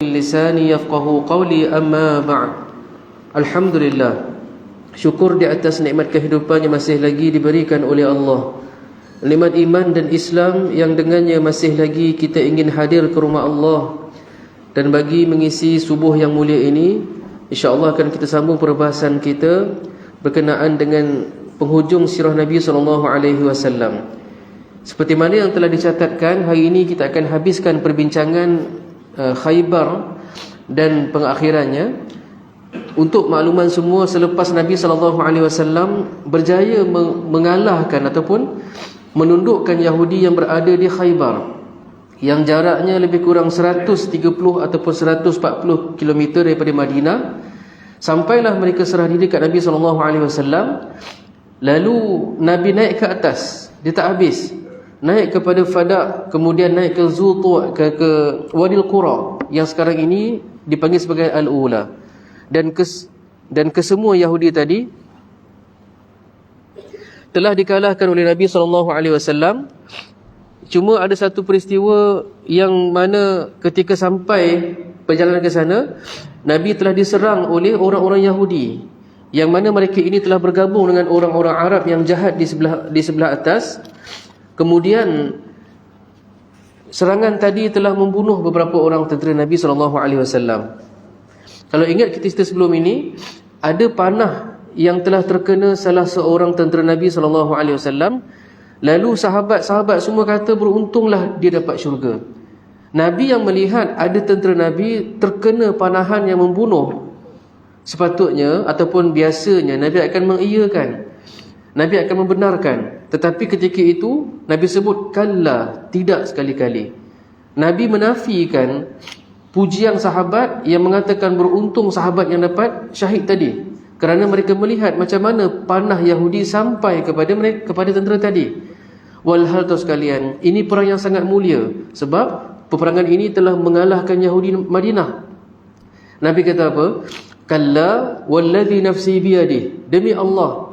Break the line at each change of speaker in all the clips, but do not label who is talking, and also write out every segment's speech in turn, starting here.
lisani yafqahu qawli amma ba'd. Alhamdulillah, syukur di atas nikmat kehidupan yang masih lagi diberikan oleh Allah, nikmat iman dan Islam yang dengannya masih lagi kita ingin hadir ke rumah Allah. Dan bagi mengisi subuh yang mulia ini, insya-Allah akan kita sambung perbahasan kita berkenaan dengan penghujung sirah Nabi SAW. Seperti mana yang telah dicatatkan, hari ini kita akan habiskan perbincangan Khaybar dan pengakhirannya. Untuk makluman semua, selepas Nabi SAW berjaya mengalahkan ataupun menundukkan Yahudi yang berada di Khaybar, yang jaraknya lebih kurang 130 ataupun 140 km daripada Madinah, sampailah mereka serah diri kat Nabi SAW. Lalu Nabi naik ke atas, dia tak habis, naik kepada Fadak, kemudian naik ke Zutu, ke Wadil Qura yang sekarang ini dipanggil sebagai Al-Ula, dan ke semua Yahudi tadi telah dikalahkan oleh Nabi SAW. Cuma ada satu peristiwa yang mana ketika sampai perjalanan ke sana, Nabi telah diserang oleh orang-orang Yahudi, yang mana mereka ini telah bergabung dengan orang-orang Arab yang jahat di sebelah atas. Kemudian serangan tadi telah membunuh beberapa orang tentera Nabi SAW. Kalau ingat cerita sebelum ini, ada panah yang telah terkena salah seorang tentera Nabi SAW. Lalu sahabat-sahabat semua kata beruntunglah dia dapat syurga. Nabi yang melihat ada tentera Nabi terkena panahan yang membunuh, sepatutnya ataupun biasanya Nabi akan mengiyakan, Nabi akan membenarkan. Tetapi ketika itu Nabi sebut kalla, tidak sekali-kali. Nabi menafikan pujian sahabat yang mengatakan beruntung sahabat yang dapat syahid tadi, kerana mereka melihat macam mana panah Yahudi sampai kepada tentera tadi. Walhal tu sekalian, ini perang yang sangat mulia, sebab peperangan ini telah mengalahkan Yahudi Madinah. Nabi kata apa? Kalla walladhi nafsi biyadih, demi Allah.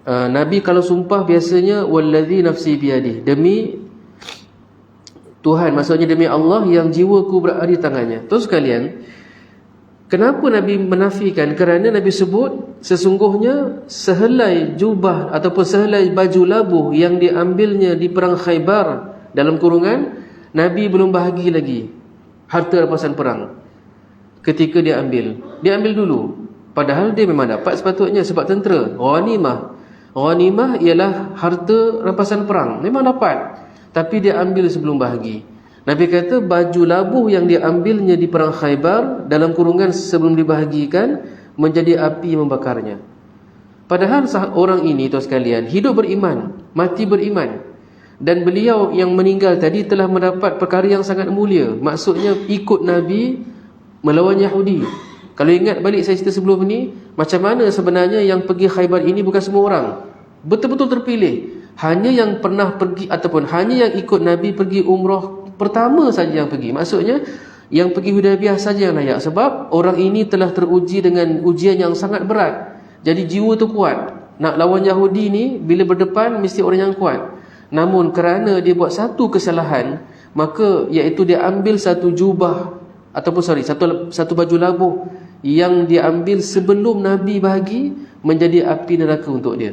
Nabi kalau sumpah biasanya walladhi nafsi biyadih, demi Tuhan, maksudnya demi Allah yang jiwaku berada di tangannya. Terus sekalian, kenapa Nabi menafikan? Kerana Nabi sebut sesungguhnya sehelai jubah ataupun sehelai baju labuh yang diambilnya di perang Khaybar, dalam kurungan, Nabi belum bahagi lagi harta rampasan perang. Ketika dia ambil dulu, padahal dia memang dapat sepatutnya, sebab tentera Ghanimah ialah harta rampasan perang, memang dapat, tapi dia ambil sebelum bahagi. Nabi kata baju labuh yang diambilnya di perang Khaybar, dalam kurungan sebelum dibahagikan, menjadi api membakarnya. Padahal orang ini tuan sekalian hidup beriman, mati beriman, dan beliau yang meninggal tadi telah mendapat perkara yang sangat mulia. Maksudnya ikut Nabi melawan Yahudi. Kalau ingat balik saya cerita sebelum ni, macam mana sebenarnya yang pergi Khaybar ini bukan semua orang, betul-betul terpilih. Hanya yang pernah pergi ataupun hanya yang ikut Nabi pergi umrah pertama saja yang pergi. Maksudnya yang pergi Hudaybiyah saja yang layak, sebab orang ini telah teruji dengan ujian yang sangat berat. Jadi jiwa tu kuat. Nak lawan Yahudi ni, bila berdepan mesti orang yang kuat. Namun kerana dia buat satu kesalahan, maka iaitu dia ambil satu jubah ataupun satu baju labuh yang dia ambil sebelum Nabi bahagi, menjadi api neraka untuk dia.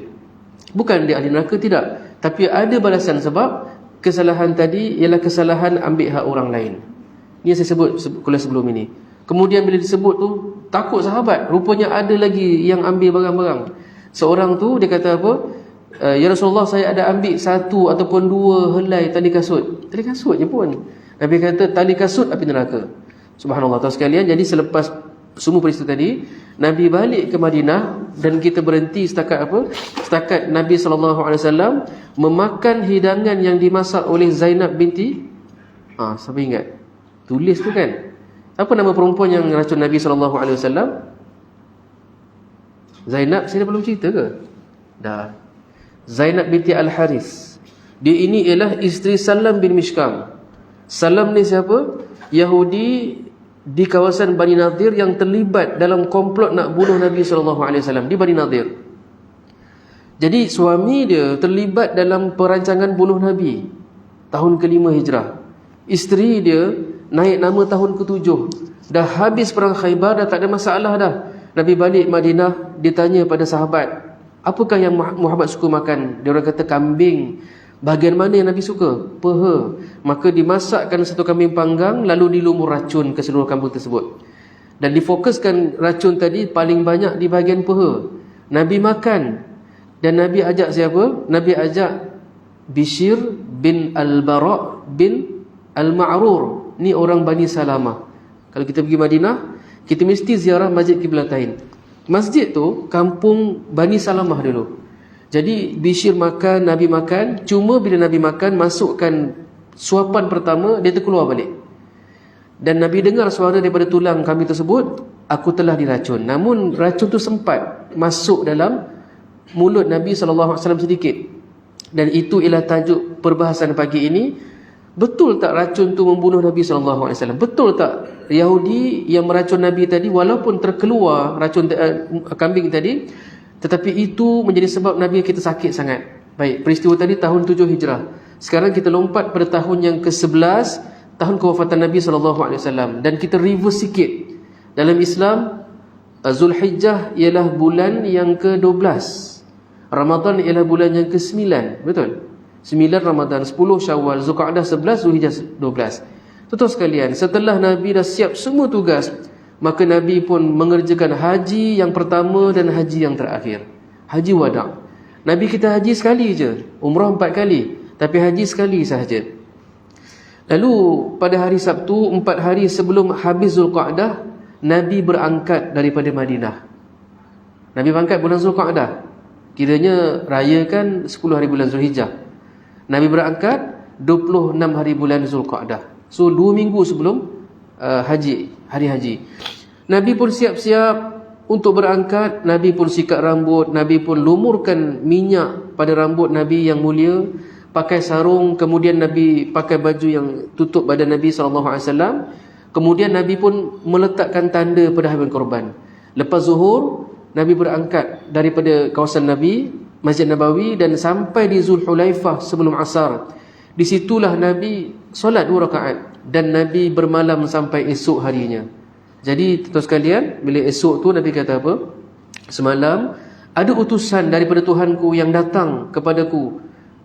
Bukan dia ahli neraka, tidak, tapi ada balasan, sebab kesalahan tadi ialah kesalahan ambil hak orang lain. Ini yang saya sebut kuliah sebelum ini. Kemudian bila disebut tu, takut sahabat, rupanya ada lagi yang ambil barang-barang. Seorang tu dia kata apa? Ya Rasulullah, saya ada ambil satu ataupun dua helai tali kasut. Tali kasut je pun. Nabi kata tali kasut api neraka. Subhanallah tuan sekalian. Jadi selepas semua peristiwa tadi, Nabi balik ke Madinah, dan kita berhenti setakat apa? Setakat Nabi SAW memakan hidangan yang dimasak oleh Zainab binti, siapa ingat? Tulis tu kan? Apa nama perempuan yang racun Nabi SAW? Zainab, saya dah belum cerita ke? Dah. Zainab binti Al-Haris. Dia ini ialah isteri Salam bin Mishkam. Salam ni siapa? Yahudi di kawasan Bani Nadir yang terlibat dalam komplot nak bunuh Nabi SAW di Bani Nadir. Jadi suami dia terlibat dalam perancangan bunuh Nabi tahun ke-5 Hijrah. Isteri dia naik nama tahun ke-7. Dah habis perang Khaybar, dah tak ada masalah dah. Nabi balik Madinah, dia tanya pada sahabat, apakah yang Muhammad suka makan? Dia orang kata kambing. Bahagian mana yang Nabi suka? Peha. Maka dimasakkan satu kambing panggang, lalu dilumur racun ke seluruh kampung tersebut. Dan difokuskan racun tadi paling banyak di bahagian peha. Nabi makan. Dan Nabi ajak siapa? Nabi ajak Bishr bin Al-Bara' bin Al-Ma'rur. Ni orang Bani Salamah. Kalau kita pergi Madinah, kita mesti ziarah Masjid Qiblatain. Masjid tu kampung Bani Salamah dulu. Jadi Bishr makan, Nabi makan. Cuma bila Nabi makan, masukkan suapan pertama, dia terkeluar balik. Dan Nabi dengar suara daripada tulang kambing tersebut, aku telah diracun. Namun racun tu sempat masuk dalam mulut Nabi SAW sedikit. Dan itu ialah tajuk perbahasan pagi ini. Betul tak racun tu membunuh Nabi SAW? Betul tak Yahudi yang meracun Nabi tadi, walaupun terkeluar racun kambing tadi, tetapi itu menjadi sebab Nabi kita sakit sangat. Baik, peristiwa tadi tahun 7 Hijrah. Sekarang kita lompat pada tahun yang ke-11, tahun kewafatan Nabi SAW. Dan kita reverse sikit. Dalam Islam, Zulhijjah ialah bulan yang ke-12. Ramadan ialah bulan yang ke-9. Betul? 9 Ramadan, 10 Syawal, Zulqa'dah 11, Zulhijjah 12. Tuan-tuan sekalian, setelah Nabi dah siap semua tugas, maka Nabi pun mengerjakan haji yang pertama dan haji yang terakhir. Haji wada'. Nabi kita haji sekali je. Umrah 4 kali. Tapi haji sekali sahaja. Lalu pada hari Sabtu, 4 hari sebelum habis Zulqa'dah, Nabi berangkat daripada Madinah. Nabi berangkat bulan Zulqa'dah. Kiranya rayakan 10 hari bulan Zulhijjah. Nabi berangkat 26 hari bulan Zulqa'dah. So 2 minggu sebelum hari haji. Nabi pun siap-siap untuk berangkat. Nabi pun sikat rambut. Nabi pun lumurkan minyak pada rambut Nabi yang mulia. Pakai sarung, kemudian Nabi pakai baju yang tutup badan Nabi SAW. Kemudian Nabi pun meletakkan tanda pada haiwan korban. Lepas zuhur, Nabi berangkat daripada kawasan Nabi, Masjid Nabawi, dan sampai di Zulhulaifah sebelum asar. Di situlah Nabi solat 2 rakaat dan Nabi bermalam sampai esok harinya. Jadi tuan sekalian, bila esok tu Nabi kata apa? Semalam ada utusan daripada Tuhanku yang datang kepadaku,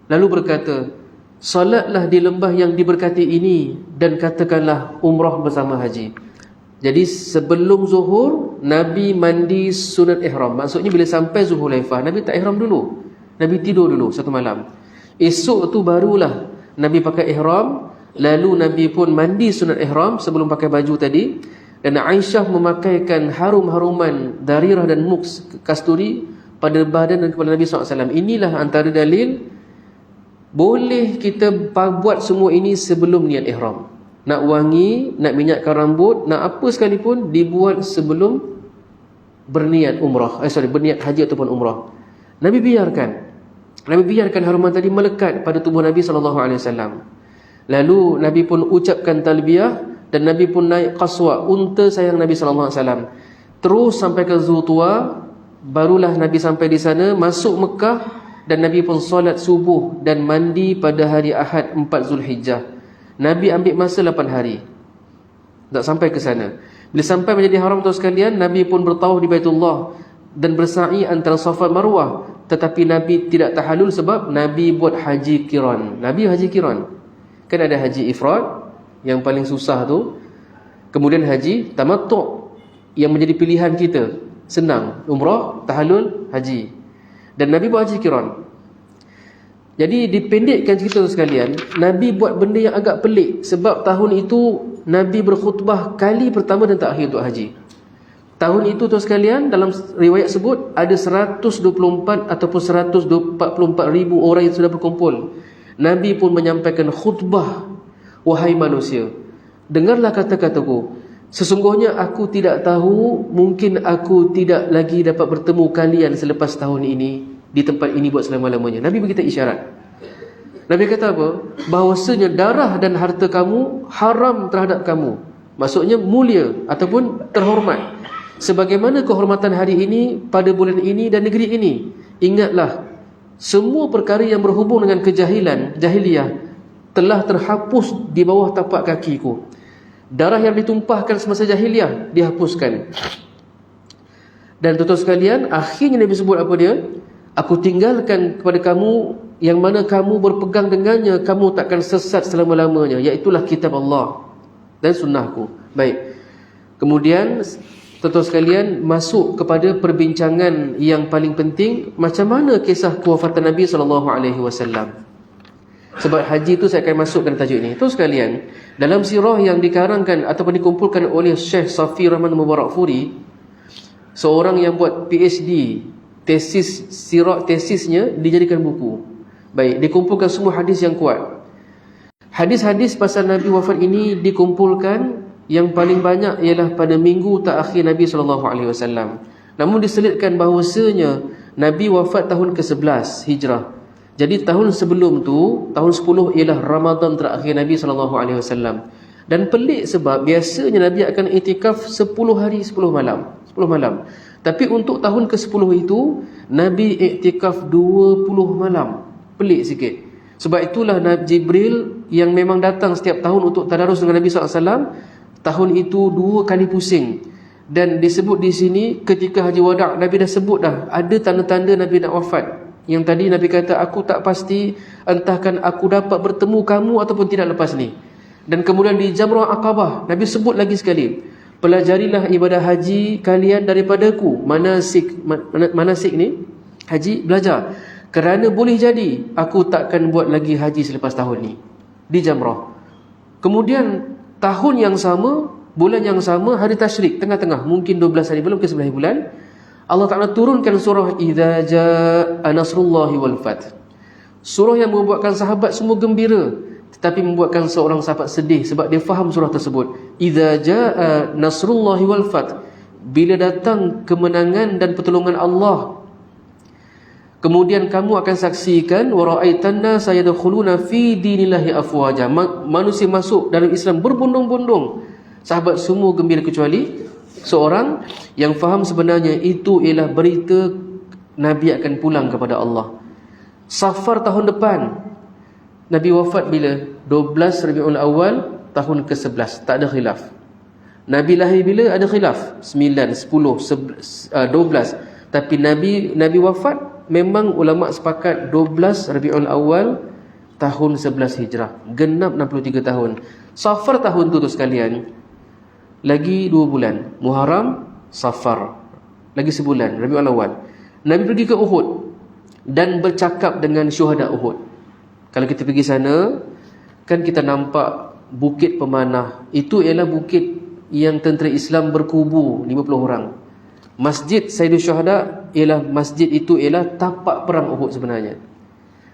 lalu berkata, solatlah di lembah yang diberkati ini dan katakanlah umrah bersama haji. Jadi sebelum zuhur, Nabi mandi sunat ihram. Maksudnya bila sampai Zulhulaifah, Nabi tak ihram dulu. Nabi tidur dulu satu malam. Esok tu barulah Nabi pakai ihram. Lalu Nabi pun mandi sunat ihram sebelum pakai baju tadi. Dan Aisyah memakaikan harum-haruman darirah dan muks kasturi pada badan dan kepala Nabi SAW. Inilah antara dalil boleh kita buat semua ini sebelum niat ihram. Nak wangi, nak minyakkan rambut, nak apa sekalipun dibuat sebelum berniat umrah. Berniat haji ataupun umrah. Nabi biarkan haruman tadi melekat pada tubuh Nabi SAW. Lalu Nabi pun ucapkan talbiyah dan Nabi pun naik qaswa, unta sayang Nabi SAW. Terus sampai ke Zultua, barulah Nabi sampai di sana, masuk Mekah, dan Nabi pun solat subuh dan mandi pada hari Ahad 4 Zulhijjah. Nabi ambil masa 8 hari tak sampai ke sana. Bila sampai menjadi haram tuan sekalian, Nabi pun bertawaf di Baitullah dan bersa'i antara Safa Marwah. Tetapi Nabi tidak tahallul sebab Nabi buat haji qiran. Nabi haji qiran. Kan ada haji ifrad yang paling susah tu, kemudian haji tamattu' yang menjadi pilihan kita. Senang, umrah, tahallul, haji. Dan Nabi buat haji qiran. Jadi dipendekkan cerita tu sekalian, Nabi buat benda yang agak pelik. Sebab tahun itu Nabi berkhutbah kali pertama dan terakhir untuk haji. Tahun itu tuan sekalian, dalam riwayat sebut ada 124 ataupun 144 ribu orang yang sudah berkumpul. Nabi pun menyampaikan khutbah, wahai manusia, dengarlah kata-kataku. Sesungguhnya aku tidak tahu, mungkin aku tidak lagi dapat bertemu kalian selepas tahun ini di tempat ini buat selama-lamanya. Nabi beritahu isyarat. Nabi kata apa? Bahawasanya darah dan harta kamu haram terhadap kamu. Maksudnya mulia ataupun terhormat. Sebagaimana kehormatan hari ini pada bulan ini dan negeri ini. Ingatlah, semua perkara yang berhubung dengan jahiliyah telah terhapus di bawah tapak kakiku. Darah yang ditumpahkan semasa jahiliah dihapuskan. Dan tuan-tuan sekalian, akhirnya Nabi sebut apa dia? Aku tinggalkan kepada kamu yang mana kamu berpegang dengannya, kamu takkan sesat selama-lamanya, iaitulah kitab Allah dan sunnahku. Baik. Kemudian tuan-tuan sekalian, masuk kepada perbincangan yang paling penting, macam mana kisah kewafatan Nabi SAW. Sebab haji itu saya akan masukkan tajuk ini. Tuan sekalian, dalam sirah yang dikarangkan ataupun dikumpulkan oleh Syekh Safi Rahman Mubarakfuri, seorang yang buat PhD, tesisnya dijadikan buku. Baik, dikumpulkan semua hadis yang kuat. Hadis-hadis pasal Nabi wafat ini dikumpulkan, yang paling banyak ialah pada minggu terakhir Nabi SAW. Namun diselitkan bahawasanya Nabi wafat tahun ke-11 Hijrah. Jadi tahun sebelum tu, tahun 10 ialah Ramadan terakhir Nabi SAW. Dan pelik sebab biasanya Nabi akan iktikaf 10 hari 10 malam. 10 malam. Tapi untuk tahun ke-10 itu Nabi iktikaf 20 malam. Pelik sikit. Sebab itulah Nabi Jibril yang memang datang setiap tahun untuk tadarus dengan Nabi SAW, tahun itu 2 kali pusing. Dan disebut di sini ketika Haji Wada' Nabi dah sebut dah ada tanda-tanda Nabi nak wafat. Yang tadi Nabi kata, aku tak pasti entahkan aku dapat bertemu kamu ataupun tidak lepas ni. Dan kemudian di Jamrah Aqabah Nabi sebut lagi sekali, pelajarilah ibadah haji kalian daripadaku. Manasik ni haji, belajar. Kerana boleh jadi aku takkan buat lagi haji selepas tahun ni. Di Jamrah. Kemudian tahun yang sama, bulan yang sama, hari tasyrik, tengah-tengah, mungkin 12 hari belum ke 11 bulan, Allah Ta'ala turunkan surah Idza Jaa Nasrullahi wal Fath. Surah yang membuatkan sahabat semua gembira, tetapi membuatkan seorang sahabat sedih sebab dia faham surah tersebut. Idza Jaa Nasrullahi wal Fath, bila datang kemenangan dan pertolongan Allah. Kemudian kamu akan saksikan wa ra'aitan nasa yadkhuluna fi dinillahi afwaja. Manusia masuk dalam Islam berbondong-bondong. Sahabat semua gembira kecuali seorang yang faham sebenarnya itu ialah berita Nabi akan pulang kepada Allah. Safar tahun depan Nabi wafat bila? 12 Rabiul Awal tahun ke-11. Tak ada khilaf. Nabi lahir bila? Ada khilaf. 9, 10, 12. Tapi Nabi wafat memang ulama sepakat 12 Rabiul Awal tahun 11 Hijrah. Genap 63 tahun. Safar tahun tu sekalian, lagi 2 bulan. Muharram, Safar, lagi sebulan, Rabiul Awal. Nabi pergi ke Uhud dan bercakap dengan syuhada Uhud. Kalau kita pergi sana, kan kita nampak bukit pemanah. Itu ialah bukit yang tentera Islam berkubu 50 orang. Masjid Sayyidul Syuhada ialah masjid itu ialah tapak perang Uhud sebenarnya.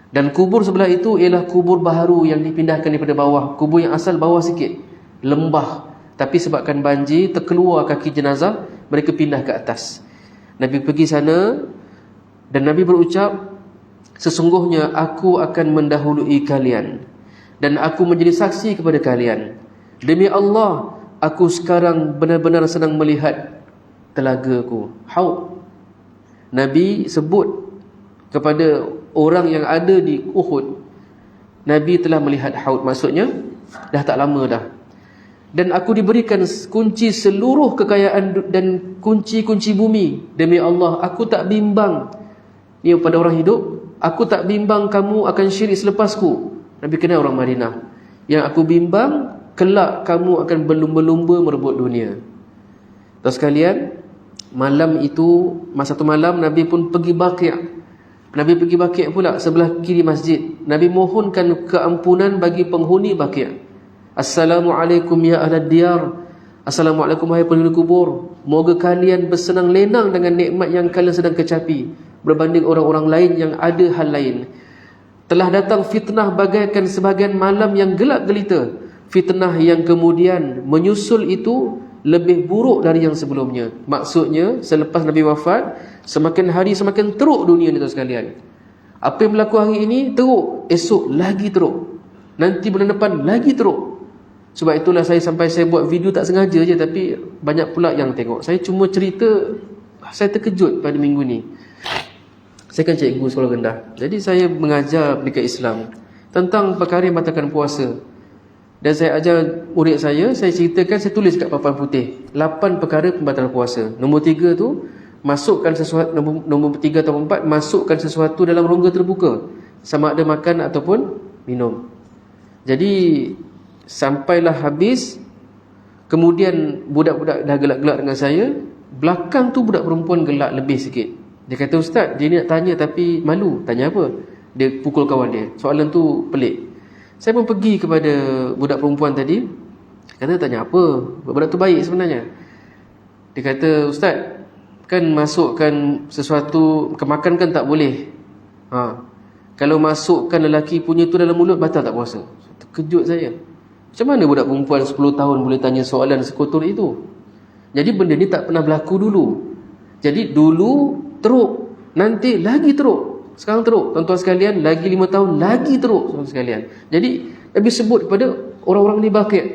Dan kubur sebelah itu ialah kubur baharu yang dipindahkan daripada bawah. Kubur yang asal bawah sikit, lembah. Tapi sebabkan banjir, terkeluar kaki jenazah, mereka pindah ke atas. Nabi pergi sana dan Nabi berucap, sesungguhnya aku akan mendahului kalian dan aku menjadi saksi kepada kalian. Demi Allah, aku sekarang benar-benar sedang melihat telagaku, Haud. Nabi sebut kepada orang yang ada di Uhud, Nabi telah melihat Haud. Maksudnya dah tak lama dah. Dan aku diberikan kunci seluruh kekayaan dan kunci-kunci bumi. Demi Allah, aku tak bimbang. Ni pada orang hidup, aku tak bimbang kamu akan syirik selepasku. Nabi kenal orang Madinah. Yang aku bimbang, kelak kamu akan berlumba-lumba merebut dunia. Tuan sekalian, malam itu, masa satu malam Nabi pun pergi Baqi'. Nabi pergi Baqi' pula, sebelah kiri masjid. Nabi mohonkan keampunan bagi penghuni Baqi'. Assalamualaikum ya ahlad diyar. Assalamualaikum wahai penduduk kubur. Moga kalian bersenang lenang dengan nikmat yang kalian sedang kecapi berbanding orang-orang lain yang ada hal lain. Telah datang fitnah bagaikan sebahagian malam yang gelap gelita. Fitnah yang kemudian menyusul itu lebih buruk dari yang sebelumnya. Maksudnya selepas Nabi wafat, semakin hari semakin teruk dunia ni tuan sekalian. Apa yang berlaku hari ini teruk, esok lagi teruk, nanti bulan depan lagi teruk. Sebab itulah saya buat video tak sengaja je, tapi banyak pula yang tengok. Saya cuma cerita, saya terkejut pada minggu ni. Saya kan cikgu sekolah rendah. Jadi saya mengajar dekat Islam tentang perkara yang batalkan puasa. Dan saya ajar murid saya ceritakan, saya tulis kat papan putih 8 perkara pembatalan puasa. Nombor 3 tu, masukkan sesuatu, nombor 3 atau 4, masukkan sesuatu dalam rongga terbuka, sama ada makan ataupun minum. Jadi sampailah habis. Kemudian budak-budak dah gelak-gelak dengan saya. Belakang tu budak perempuan gelak lebih sikit. Dia kata, "Ustaz, dia ni nak tanya tapi malu." "Tanya apa?" Dia pukul kawan dia. Soalan tu pelik. Saya pun pergi kepada budak perempuan tadi. Kata, "Tanya apa?" Budak tu baik sebenarnya. Dia kata, "Ustaz, kan masukkan sesuatu ke makan kan tak boleh. Kalau masukkan lelaki punya tu dalam mulut, batal tak puasa?" Terkejut saya. Macam mana budak perempuan 10 tahun boleh tanya soalan sekotor itu? Jadi benda ni tak pernah berlaku dulu. Jadi dulu teruk, nanti lagi teruk. Sekarang teruk, tuan-tuan sekalian, lagi 5 tahun lagi teruk, tuan-tuan sekalian. Jadi Nabi sebut kepada orang-orang ni Baqi'.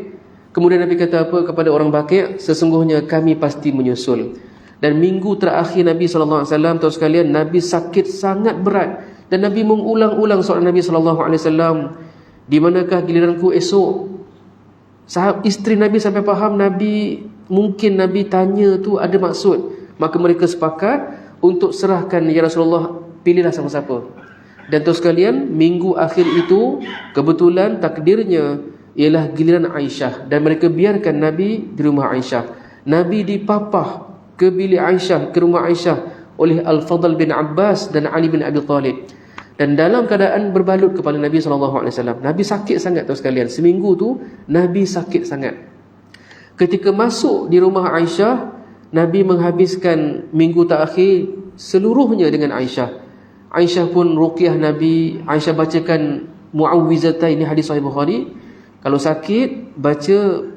Kemudian Nabi kata apa kepada orang Baqi'? "Sesungguhnya kami pasti menyusul." Dan minggu terakhir Nabi SAW, tuan sekalian, Nabi sakit sangat berat. Dan Nabi mengulang-ulang soalan Nabi SAW, "Di manakah giliranku esok?" Isteri Nabi sampai faham mungkin Nabi tanya tu ada maksud. Maka mereka sepakat untuk serahkan, "Ya Rasulullah, pilihlah siapa-siapa." Dan tuan sekalian, minggu akhir itu kebetulan takdirnya ialah giliran Aisyah, dan mereka biarkan Nabi di rumah Aisyah. Nabi dipapah ke bilik Aisyah, ke rumah Aisyah oleh Al-Fadl bin Abbas dan Ali bin Abi Talib. Dan dalam keadaan berbalut kepala Nabi SAW. Nabi sakit sangat tuan sekalian. Seminggu tu Nabi sakit sangat. Ketika masuk di rumah Aisyah, Nabi menghabiskan minggu terakhir seluruhnya dengan Aisyah. Aisyah pun ruqyah Nabi. Aisyah bacakan Mu'awwizatain. Ini hadis Sahih Bukhari. Kalau sakit, baca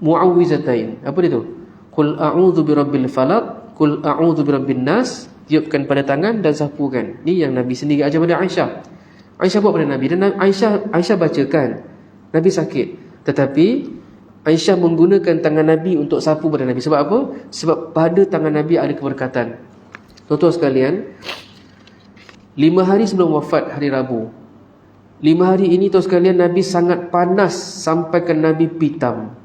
Mu'awwizatain. Apa dia tu? Qul a'udzu birabbil falaq, qul a'udzu birabbin nas. Tiupkan pada tangan dan sapukan. Ni yang Nabi sendiri ajar pada Aisyah. Aisyah buat pada Nabi. Dan Aisyah bacakan. Nabi sakit. Tetapi Aisyah menggunakan tangan Nabi untuk sapu pada Nabi. Sebab apa? Sebab pada tangan Nabi ada keberkatan. Tuan-tuan sekalian, 5 hari sebelum wafat, hari Rabu, 5 hari ini tuan sekalian, Nabi sangat panas sampaikan Nabi pitam.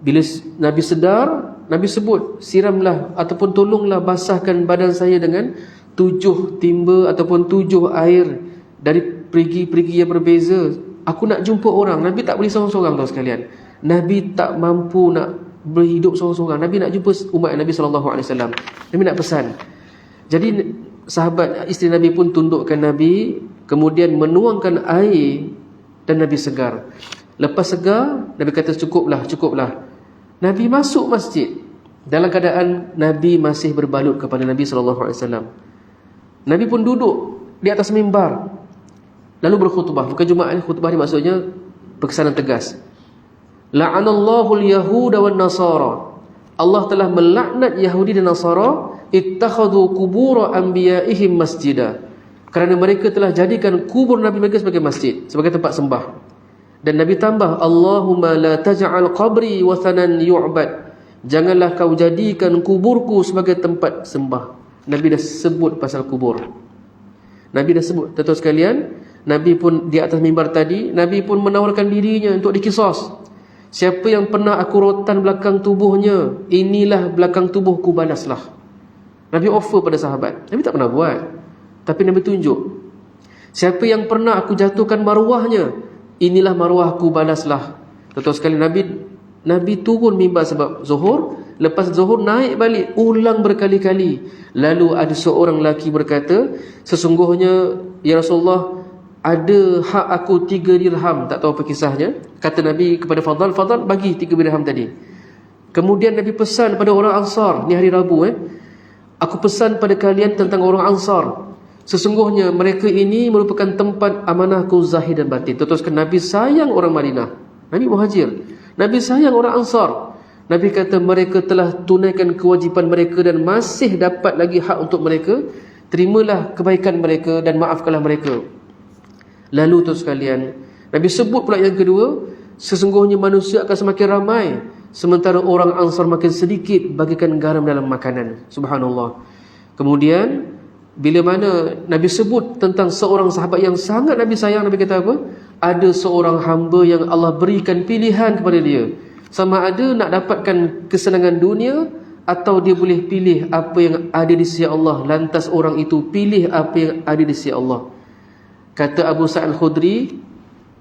Bila Nabi sedar, Nabi sebut, "Siramlah ataupun tolonglah basahkan badan saya dengan 7 timba ataupun 7 air dari perigi-perigi yang berbeza. Aku nak jumpa orang." Nabi tak boleh seorang-seorang tuan sekalian. Nabi tak mampu nak berhidup seorang-seorang. Nabi nak jumpa umat Nabi SAW. Nabi nak pesan. Jadi sahabat isteri Nabi pun tundukkan Nabi, kemudian menuangkan air dan Nabi segar. Lepas segar, Nabi kata, cukuplah. Nabi masuk masjid dalam keadaan Nabi masih berbalut kepada Nabi SAW. Nabi pun duduk di atas mimbar, lalu berkhutbah. Bukan Jumaat, khutbah ni maksudnya perkesanan tegas. La'anallahu al-yahuda wan nasara. Allah telah melaknat Yahudi dan Nasara, ittakhadhu qubur anbiya'ihim masjida. Kerana mereka telah jadikan kubur Nabi mereka sebagai masjid, sebagai tempat sembah. Dan Nabi tambah, Allahumma la taj'al qabri wathanan yu'bad. Janganlah kau jadikan kuburku sebagai tempat sembah. Nabi dah sebut pasal kubur. Nabi dah sebut. Tuan-tuan sekalian, Nabi pun di atas mimbar tadi, Nabi pun menawarkan dirinya untuk dikisos. Siapa yang pernah aku rotan belakang tubuhnya, inilah belakang tubuhku, balaslah. Nabi offer pada sahabat. Nabi tak pernah buat, tapi Nabi tunjuk. Siapa yang pernah aku jatuhkan maruahnya, inilah maruahku, balaslah. Tuan-tuan sekalian, Nabi turun mimbar sebab zuhur. Lepas zuhur naik balik, ulang berkali-kali. Lalu ada seorang lelaki berkata, sesungguhnya ya Rasulullah, ada hak aku 3 dirham. Tak tahu apa kisahnya. Kata Nabi kepada Fadal, bagi 3 dirham tadi. Kemudian Nabi pesan pada orang Ansar. Ni hari Rabu Aku pesan pada kalian tentang orang Ansar. Sesungguhnya mereka ini merupakan tempat amanahku zahir dan batin. Tuan-tuan, Nabi sayang orang Madinah. Nabi Muhajir. Nabi sayang orang Ansar. Nabi kata mereka telah tunaikan kewajipan mereka dan masih dapat lagi hak untuk mereka. Terimalah kebaikan mereka dan maafkanlah mereka. Lalu tuan sekalian, Nabi sebut pula yang kedua, sesungguhnya manusia akan semakin ramai, sementara orang Ansar makin sedikit bagikan garam dalam makanan. Subhanallah. Kemudian bila mana Nabi sebut tentang seorang sahabat yang sangat Nabi sayang, Nabi kata apa? ada seorang hamba yang Allah berikan pilihan kepada dia, sama ada nak dapatkan kesenangan dunia atau dia boleh pilih apa yang ada di sisi Allah, lantas orang itu pilih apa yang ada di sisi Allah. Kata Abu Sa'id Al-Khudri,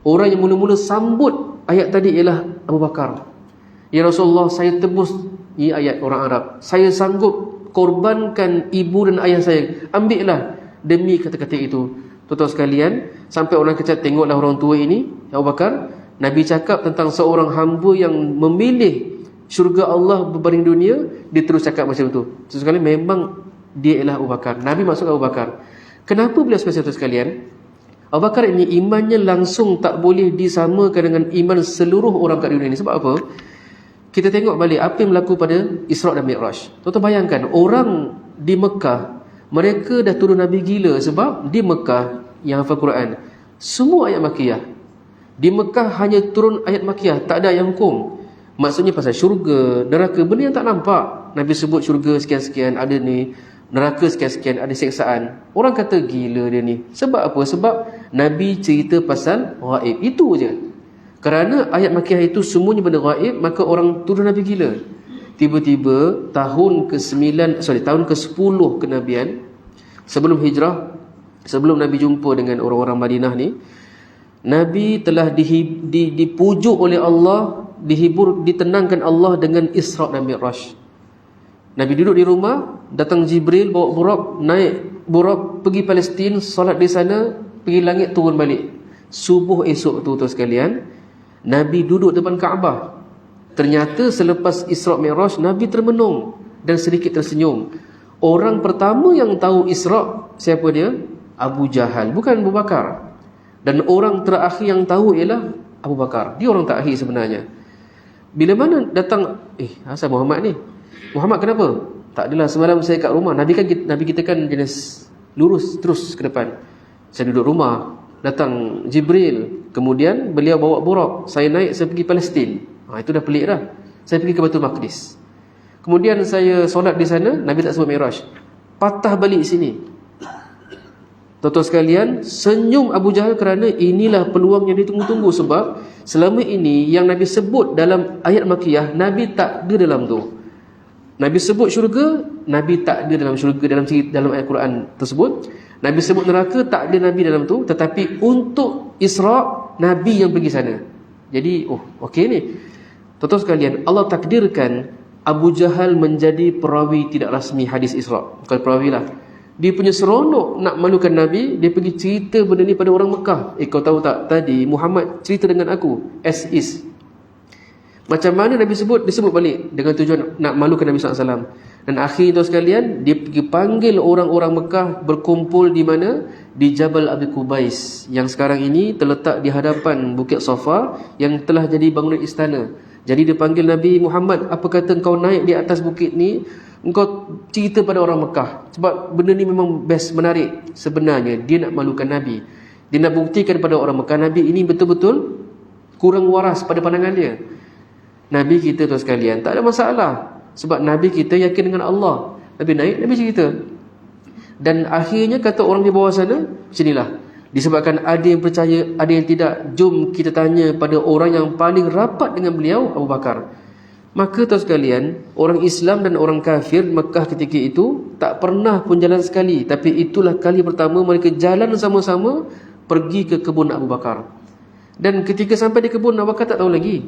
orang yang mula-mula sambut ayat tadi ialah Abu Bakar. Ya Rasulullah, saya tebus, ini ayat orang Arab, saya sanggup korbankan ibu dan ayah saya, ambillah demi kata-kata itu. Tuan-tuan sekalian, sampai orang kata, tengoklah orang tua ini, Abu Bakar. Nabi cakap tentang seorang hamba yang memilih syurga Allah berbanding dunia, dia terus cakap macam tu. Sekali memang dia ialah Abu Bakar. Nabi maksud Abu Bakar. Kenapa beliau spesial tu sekalian? Abu Bakar ini imannya langsung tak boleh disamakan dengan iman seluruh orang kat dunia ini. Sebab apa? Kita tengok balik apa yang berlaku pada Isra' dan Mi'raj. Tuan-tuan bayangkan, orang di Mekah, mereka dah tuduh Nabi gila sebab di Mekah yang hafal Quran, semua ayat makiyah. Di Mekah hanya turun ayat makiyah, tak ada ayat hukum. Maksudnya pasal syurga, neraka, benda yang tak nampak. Nabi sebut syurga sekian-sekian, ada ni, neraka sekian-sekian, ada seksaan. Orang kata gila dia ni. Sebab apa? Sebab Nabi cerita pasal ghaib. Itu je. Kerana ayat makiyah itu semuanya benda ghaib, maka orang tuduh Nabi gila. Tiba-tiba tahun ke-10 kenabian, sebelum hijrah, sebelum Nabi jumpa dengan orang-orang Madinah ni, Nabi telah dipujuk oleh Allah, dihibur, ditenangkan Allah dengan Isra' dan Mi'raj. Nabi duduk di rumah, datang Jibril bawa burak, naik burak pergi Palestin, solat di sana, pergi langit, turun balik. Subuh esok tu tuan sekalian, Nabi duduk depan Kaabah. Ternyata selepas Isra' Mi'raj, Nabi termenung dan sedikit tersenyum. Orang pertama yang tahu Isra' siapa dia? Abu Jahal, bukan Abu Bakar. Dan orang terakhir yang tahu ialah Abu Bakar. Dia orang terakhir sebenarnya. Bila mana datang, asal Muhammad ni? Muhammad kenapa? Tak adalah, semalam saya kat rumah. Nabi kita kan jenis lurus terus ke depan. Saya duduk rumah, datang Jibril, kemudian beliau bawa burak, saya naik, saya pergi Palestin. Itu dah pelik dah. Saya pergi ke Baitul Maqdis. Kemudian saya solat di sana, Nabi tak sebut Mi'raj. Patah balik sini. Tuan-tuan sekalian, senyum Abu Jahal kerana inilah peluang yang ditunggu-tunggu. Sebab selama ini yang Nabi sebut dalam ayat makiyah, Nabi tak ada dalam tu. Nabi sebut syurga, Nabi tak ada dalam syurga, dalam ayat Quran tersebut. Nabi sebut neraka, tak ada Nabi dalam tu. Tetapi untuk Isra', Nabi yang pergi sana. Jadi, okey ni. Tuan-tuan sekalian, Allah takdirkan Abu Jahal menjadi perawi tidak rasmi hadis Isra'. Bukan perawi lah. Dia punya seronok nak malukan Nabi, dia pergi cerita benda ni pada orang Mekah. Kau tahu tak, tadi Muhammad cerita dengan aku as is. Macam mana Nabi sebut, dia sebut balik dengan tujuan nak malukan Nabi SAW. Dan akhirnya tuan sekalian, dia pergi panggil orang-orang Mekah berkumpul di mana? Di Jabal Abi Qubais, yang sekarang ini terletak di hadapan Bukit Safa, yang telah jadi bangunan istana. Jadi dia panggil Nabi Muhammad, apa kata engkau naik di atas bukit ni, engkau cerita pada orang Mekah. Sebab benda ni memang best, menarik. Sebenarnya dia nak malukan Nabi. Dia nak buktikan pada orang Mekah, Nabi ini betul-betul kurang waras pada pandangan dia. Nabi kita tuan sekalian, tak ada masalah. Sebab Nabi kita yakin dengan Allah. Nabi naik, Nabi cerita. Dan akhirnya kata orang di bawah sana, macam inilah. Disebabkan ada yang percaya, ada yang tidak, jom kita tanya pada orang yang paling rapat dengan beliau, Abu Bakar. Maka tuan sekalian, orang Islam dan orang kafir Mekah ketika itu tak pernah pun jalan sekali. Tapi itulah kali pertama mereka jalan sama-sama pergi ke kebun Abu Bakar. Dan ketika sampai di kebun, Abu Bakar tak tahu lagi.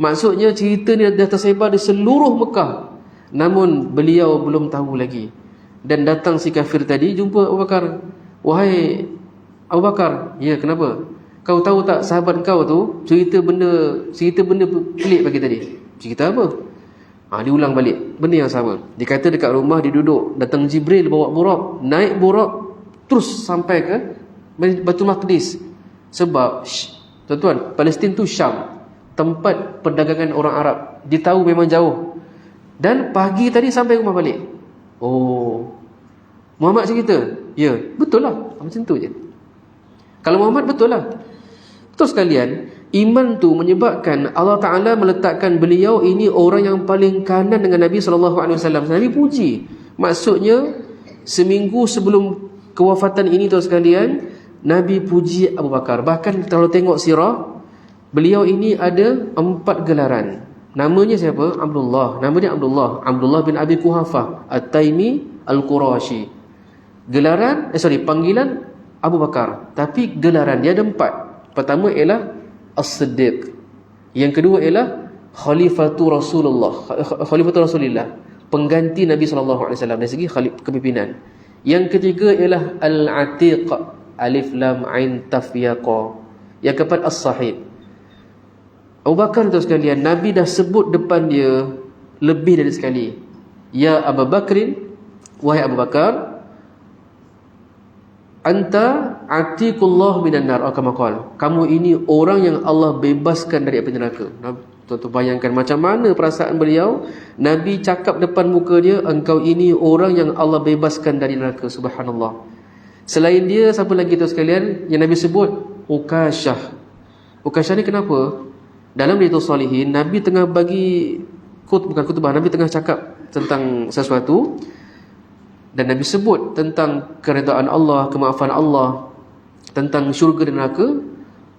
Maksudnya cerita ni dah tersebar di seluruh Mekah, namun beliau belum tahu lagi. Dan datang si kafir tadi jumpa Abu Bakar. Wahai Abu Bakar, ya kenapa? Kau tahu tak sahabat kau tu cerita benda pelik pagi tadi. Cerita apa? Dia ulang balik benda yang sama. Dia kata dekat rumah dia duduk, datang Jibril bawa burak, naik burak terus sampai ke Baitul Maqdis. Sebab tuan-tuan, Palestin tu Syam, tempat perdagangan orang Arab. Dia tahu memang jauh. Dan pagi tadi sampai rumah balik. Muhammad cerita. Ya, betul lah. Macam tu je. Kalau Muhammad betul lah. Betul sekalian, iman tu menyebabkan Allah Ta'ala meletakkan beliau ini orang yang paling kanan dengan Nabi SAW. Nabi puji. Maksudnya, seminggu sebelum kewafatan ini tuan sekalian, Nabi puji Abu Bakar. Bahkan kalau tengok sirah, beliau ini ada 4 gelaran. Namanya siapa? Abdullah. Nama dia Abdullah. Abdullah bin Abi Quhafah At-Taimi Al-Qurashi. Panggilan Abu Bakar. Tapi gelaran dia ada 4. Pertama ialah As-Siddiq. Yang kedua ialah Khalifatul Rasulullah, pengganti Nabi SAW dari segi kepimpinan. Yang ketiga ialah Al-Atiq, Alif Lam Ain Taf Yaqa. Yang keempat As-Sahih. Abu Bakar tu sekalian, Nabi dah sebut depan dia lebih dari sekali. Ya Abu Bakrin, wahai Abu Bakar, anta atiqullah minan nar, kama qala. Kamu ini orang yang Allah bebaskan dari api neraka. Tuan-tuan bayangkan macam mana perasaan beliau. Nabi cakap depan muka dia, engkau ini orang yang Allah bebaskan dari neraka. Subhanallah. Selain dia, siapa lagi tu sekalian yang Nabi sebut? Ukashah. Ukashah ni kenapa? Dalam Riyadhus Shalihin, Nabi tengah bagi bukan khutbah, Nabi tengah cakap tentang sesuatu dan Nabi sebut tentang keredaan Allah, kemaafan Allah, tentang syurga dan neraka.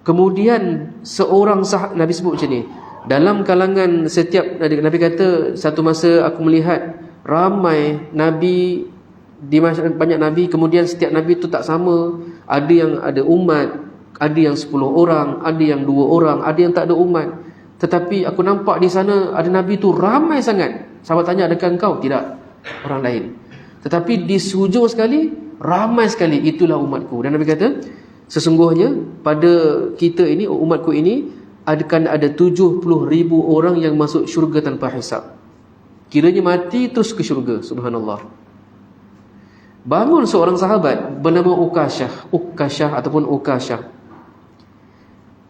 Kemudian seorang Nabi sebut macam ni, dalam kalangan setiap, Nabi kata, satu masa aku melihat ramai Nabi, banyak Nabi, kemudian setiap Nabi tu tak sama. Ada yang ada umat, ada yang 10 orang, ada yang 2 orang, ada yang tak ada umat. Tetapi aku nampak di sana ada Nabi tu ramai sangat. Sahabat tanya, adakah engkau? Tidak, orang lain. Tetapi di hujung sekali, ramai sekali, itulah umatku. Dan Nabi kata, sesungguhnya pada kita ini, umatku ini, akan ada 70,000 orang yang masuk syurga tanpa hisab. Kiranya mati terus ke syurga. Subhanallah. Bangun seorang sahabat bernama Ukashah ataupun Ukashah.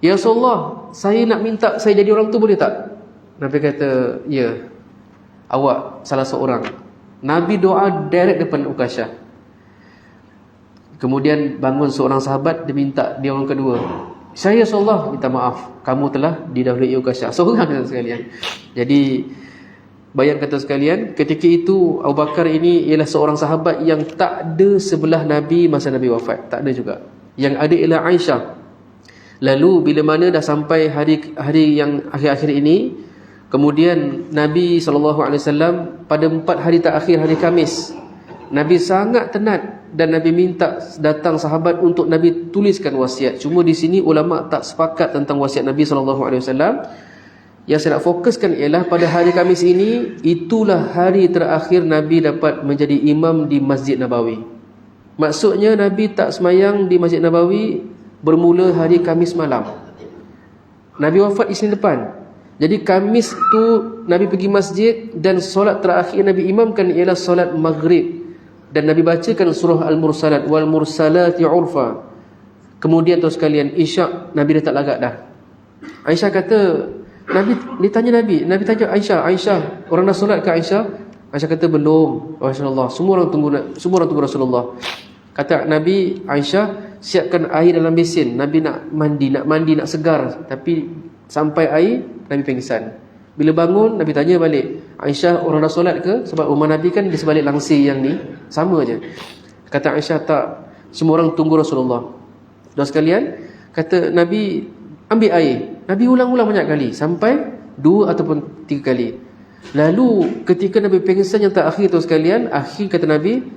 Ya Rasulullah, saya nak minta saya jadi orang tu boleh tak? Nabi kata, ya, awak salah seorang. Nabi doa direct depan Ukashah. Kemudian bangun seorang sahabat, dia minta dia orang kedua. Saya Rasulullah, minta maaf, kamu telah didahului Ukashah. Seorang sekalian. Jadi bayangkan kata sekalian, ketika itu Abu Bakar ini ialah seorang sahabat yang tak ada sebelah Nabi masa Nabi wafat. Tak ada juga. Yang ada ialah Aisyah. Lalu bila mana dah sampai hari yang akhir-akhir ini, kemudian Nabi SAW pada 4 hari terakhir, hari Khamis, Nabi sangat tenat dan Nabi minta datang sahabat untuk Nabi tuliskan wasiat. Cuma di sini ulama tak sepakat tentang wasiat Nabi SAW. Yang saya nak fokuskan ialah pada hari Khamis ini, itulah hari terakhir Nabi dapat menjadi imam di Masjid Nabawi. Maksudnya Nabi tak semayang di Masjid Nabawi bermula hari Khamis malam. Nabi wafat Isnin depan. Jadi Khamis tu Nabi pergi masjid dan solat terakhir Nabi imamkan ialah solat maghrib. Dan Nabi bacakan surah Al-Mursalat, wal mursalati urfa. Kemudian tu sekalian Isyak Nabi dah tak lagak dah. Aisyah kata, Nabi tanya Aisyah, orang dah solat ke Aisyah? Aisyah kata belum, Rasulullah. Semua orang tunggu Rasulullah. Kata Nabi, Aisyah, siapkan air dalam besin. Nabi nak mandi, nak segar. Tapi sampai air, Nabi pingsan. Bila bangun, Nabi tanya balik, Aisyah, orang dah solat ke? Sebab rumah Nabi kan di sebalik langsir yang ni, sama je. Kata Aisyah, tak, semua orang tunggu Rasulullah. Dan sekalian, kata Nabi, ambil air. Nabi ulang-ulang banyak kali, sampai 2 ataupun 3 kali. Lalu ketika Nabi pingsan yang terakhir tu sekalian, akhir kata Nabi,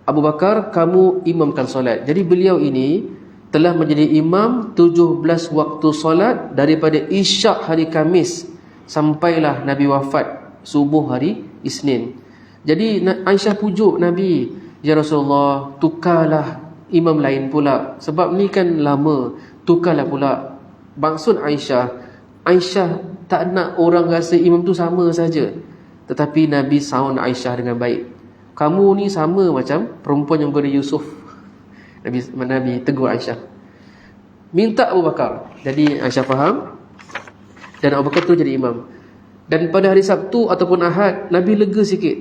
Abu Bakar, kamu imamkan solat. Jadi beliau ini telah menjadi imam 17 waktu solat daripada Isyak hari Khamis sampailah Nabi wafat subuh hari Isnin. Jadi Aisyah pujuk Nabi, ya Rasulullah, tukarlah imam lain pula. Sebab ni kan lama, tukarlah pula. Maksud Aisyah tak nak orang rasa imam tu sama saja. Tetapi Nabi sound Aisyah dengan baik. Kamu ni sama macam perempuan yang beri Yusuf. Nabi tegur Aisyah. Minta Abu Bakar. Jadi Aisyah faham. Dan Abu Bakar tu jadi imam. Dan pada hari Sabtu ataupun Ahad, Nabi lega sikit.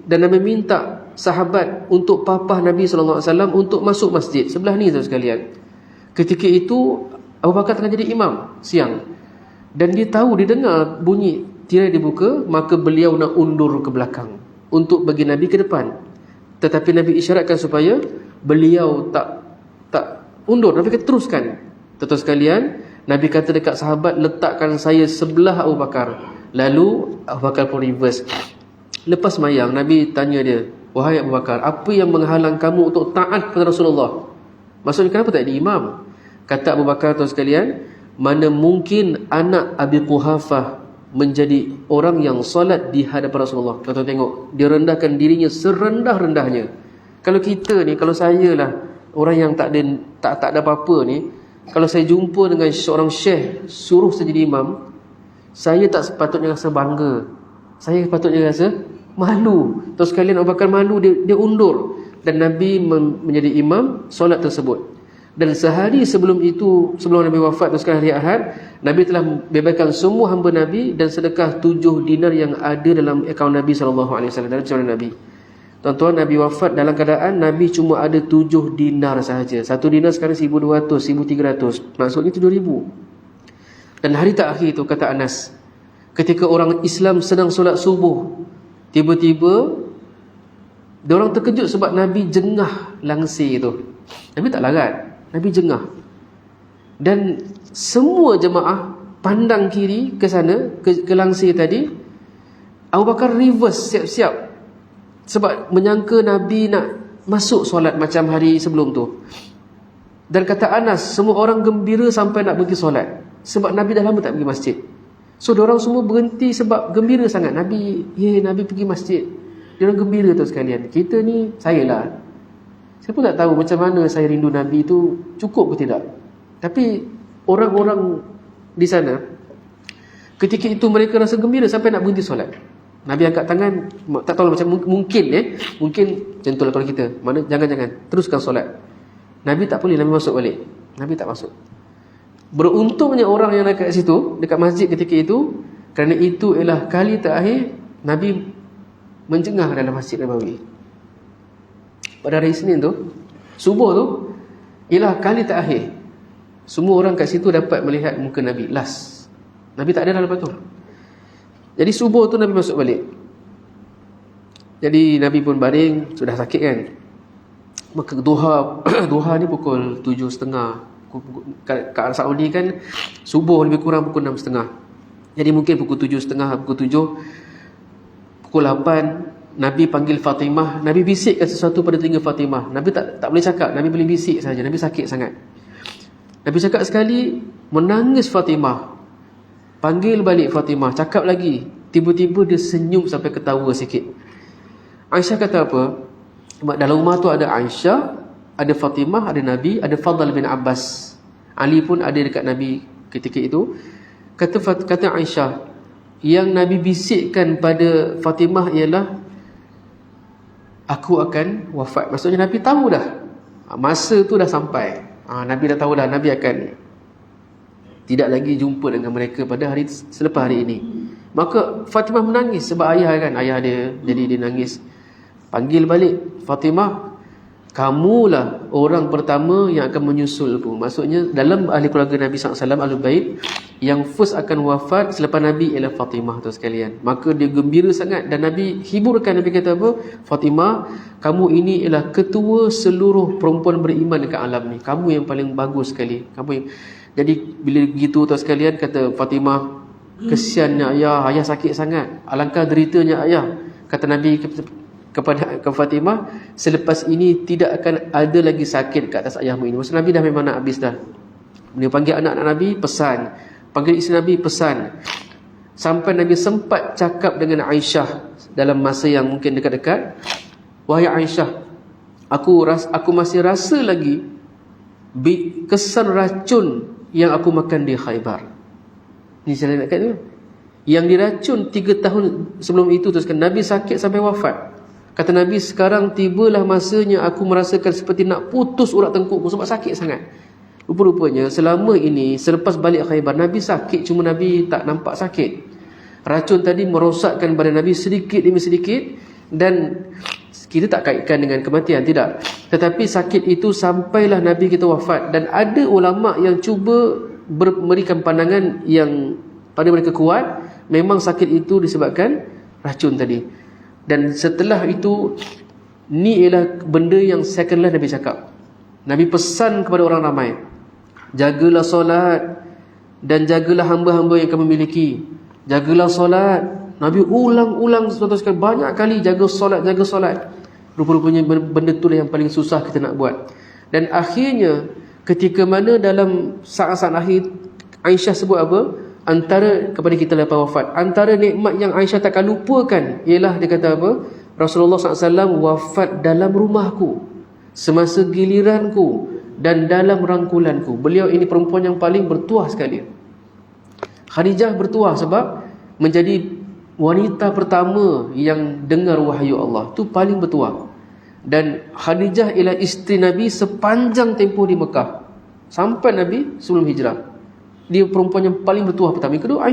Dan Nabi minta sahabat untuk papah Nabi SAW untuk masuk masjid. Sebelah ni tu sekalian. Ketika itu Abu Bakar tengah jadi imam siang. Dan dia dengar bunyi tirai dibuka. Maka beliau nak undur ke belakang untuk bagi Nabi ke depan. Tetapi Nabi isyaratkan supaya beliau tak undur. Nabi kata teruskan. Tuan-tuan sekalian, Nabi kata dekat sahabat, letakkan saya sebelah Abu Bakar. Lalu Abu Bakar pun reverse. Lepas mayang, Nabi tanya dia, wahai Abu Bakar, apa yang menghalang kamu untuk taat kepada Rasulullah? Maksudnya kenapa tak jadi imam? Kata Abu Bakar, tuan sekalian, mana mungkin anak Abi Quhafah menjadi orang yang solat di hadapan Rasulullah. Tuan-tuan tengok, dia rendahkan dirinya serendah-rendahnya. Kalau kita ni, kalau saya lah orang yang tak ada apa-apa ni, kalau saya jumpa dengan seorang syekh suruh saya jadi imam, saya tak sepatutnya rasa bangga. Saya patutnya rasa malu. Terus sekalian Abu Bakar malu, dia undur. Dan Nabi menjadi imam solat tersebut. Dan sehari sebelum itu, sebelum Nabi wafat, terus hari Ahad, Nabi telah bebaskan semua hamba Nabi dan sedekah 7 dinar yang ada dalam akaun Nabi SAW, dalam pesanan Nabi. Tuan-tuan, Nabi wafat dalam keadaan Nabi cuma ada 7 dinar sahaja. 1 dinar sekarang 1,200, 1,300, maksudnya 7,000. Dan hari terakhir itu, kata Anas, ketika orang Islam sedang solat subuh, tiba-tiba diorang terkejut sebab Nabi jengah langsir itu. Nabi tak larat, Nabi jengah. Dan semua jemaah pandang kiri ke sana, ke langsir tadi. Abu Bakar reverse siap-siap sebab menyangka Nabi nak masuk solat macam hari sebelum tu. Dan kata Anas, semua orang gembira sampai nak berhenti solat sebab Nabi dah lama tak pergi masjid. So diorang semua berhenti sebab gembira sangat Nabi pergi masjid. Diorang gembira tu sekalian. Kita ni, saya lah, saya pun tak tahu macam mana saya rindu Nabi tu cukup ke tidak. Tapi orang-orang di sana, ketika itu mereka rasa gembira sampai nak berhenti solat. Nabi angkat tangan, tak tahu macam mungkin contohlah kalau kita, mana jangan teruskan solat. Nabi tak boleh, Nabi masuk balik. Nabi tak masuk. Beruntungnya orang yang dekat situ, dekat masjid ketika itu, kerana itu ialah kali terakhir Nabi menjengah dalam Masjid Nabawi. Pada hari Isnin tu, subuh tu, ialah kali terakhir semua orang kat situ dapat melihat muka Nabi. Last, Nabi tak ada dalam lepas tu. Jadi subuh tu Nabi masuk balik. Jadi Nabi pun baring, sudah sakit kan. Maka duha ni pukul 7.30. Kat Arab Saudi kan subuh lebih kurang pukul 6.30. Jadi mungkin pukul 7.30, pukul 7, pukul 8 Nabi panggil Fatimah. Nabi bisikkan sesuatu pada telinga Fatimah. Nabi tak boleh cakap, Nabi boleh bisik saja. Nabi sakit sangat. Nabi cakap sekali, menangis Fatimah. Panggil balik Fatimah, cakap lagi. Tiba-tiba dia senyum sampai ketawa sikit. Aisyah kata apa? Dalam rumah tu ada Aisyah, ada Fatimah, ada Nabi, ada Fadl bin Abbas. Ali pun ada dekat Nabi ketika itu. Kata Aisyah, yang Nabi bisikkan pada Fatimah ialah, aku akan wafat. Maksudnya Nabi tahu dah, masa tu dah sampai. Nabi dah tahu dah Nabi akan tidak lagi jumpa dengan mereka pada hari selepas hari ini. Maka Fatimah menangis sebab ayah dia, jadi dia nangis. Panggil balik Fatimah, kamulah orang pertama yang akan menyusulku. Maksudnya dalam ahli keluarga Nabi SAW, Ahlul Bait, yang first akan wafat selepas Nabi ialah Fatimah tu sekalian. Maka dia gembira sangat dan Nabi hiburkan. Nabi kata apa? Fatimah, kamu ini ialah ketua seluruh perempuan beriman dekat alam ni. Kamu yang paling bagus sekali. Jadi bila begitu tuan sekalian, kata Fatimah, kesiannya ayah sakit sangat. Alangkah deritanya ayah. Kata Nabi kepada Fatimah, selepas ini tidak akan ada lagi sakit ke atas ayahmu ini. Maksud Nabi dah memang nak habis dah. Dia panggil anak-anak Nabi, pesan. Panggil isteri Nabi, pesan. Sampai Nabi sempat cakap dengan Aisyah dalam masa yang mungkin dekat-dekat, wahai Aisyah, aku masih rasa lagi kesan racun yang aku makan di Khaybar. Ni saya nak kata tu. Yang diracun 3 tahun sebelum itu, terus kan Nabi sakit sampai wafat. Kata Nabi, sekarang tibalah masanya aku merasakan seperti nak putus urat tengkukku sebab sakit sangat. Rupa-rupanya selama ini, selepas balik Khaybar, Nabi sakit, cuma Nabi tak nampak sakit. Racun tadi merosakkan badan Nabi sedikit demi sedikit. Dan kita tak kaitkan dengan kematian, tidak. Tetapi sakit itu sampailah Nabi kita wafat. Dan ada ulama' yang cuba memberikan pandangan yang pada mereka kuat, memang sakit itu disebabkan racun tadi. Dan setelah itu Ni ialah benda yang second last Nabi cakap. Nabi pesan kepada orang ramai, jagalah solat dan jagalah hamba-hamba yang kamu miliki. Jagalah solat. Nabi ulang-ulang sekali, banyak kali jaga solat. Rupa-rupanya benda tu lah yang paling susah kita nak buat. Dan akhirnya ketika mana dalam saat-saat akhir, Aisyah sebut apa? Antara kepada kita lepas wafat, antara nikmat yang Aisyah takkan lupakan ialah dia kata apa? Rasulullah SAW wafat dalam rumahku, semasa giliranku dan dalam rangkulanku. Beliau ini perempuan yang paling bertuah sekali. Khadijah bertuah sebab menjadi wanita pertama yang dengar wahyu Allah. Tu paling bertuah. Dan Khadijah ialah isteri Nabi sepanjang tempoh di Mekah sampai Nabi sebelum hijrah. Dia perempuan yang paling bertuah pertama. Yang kedua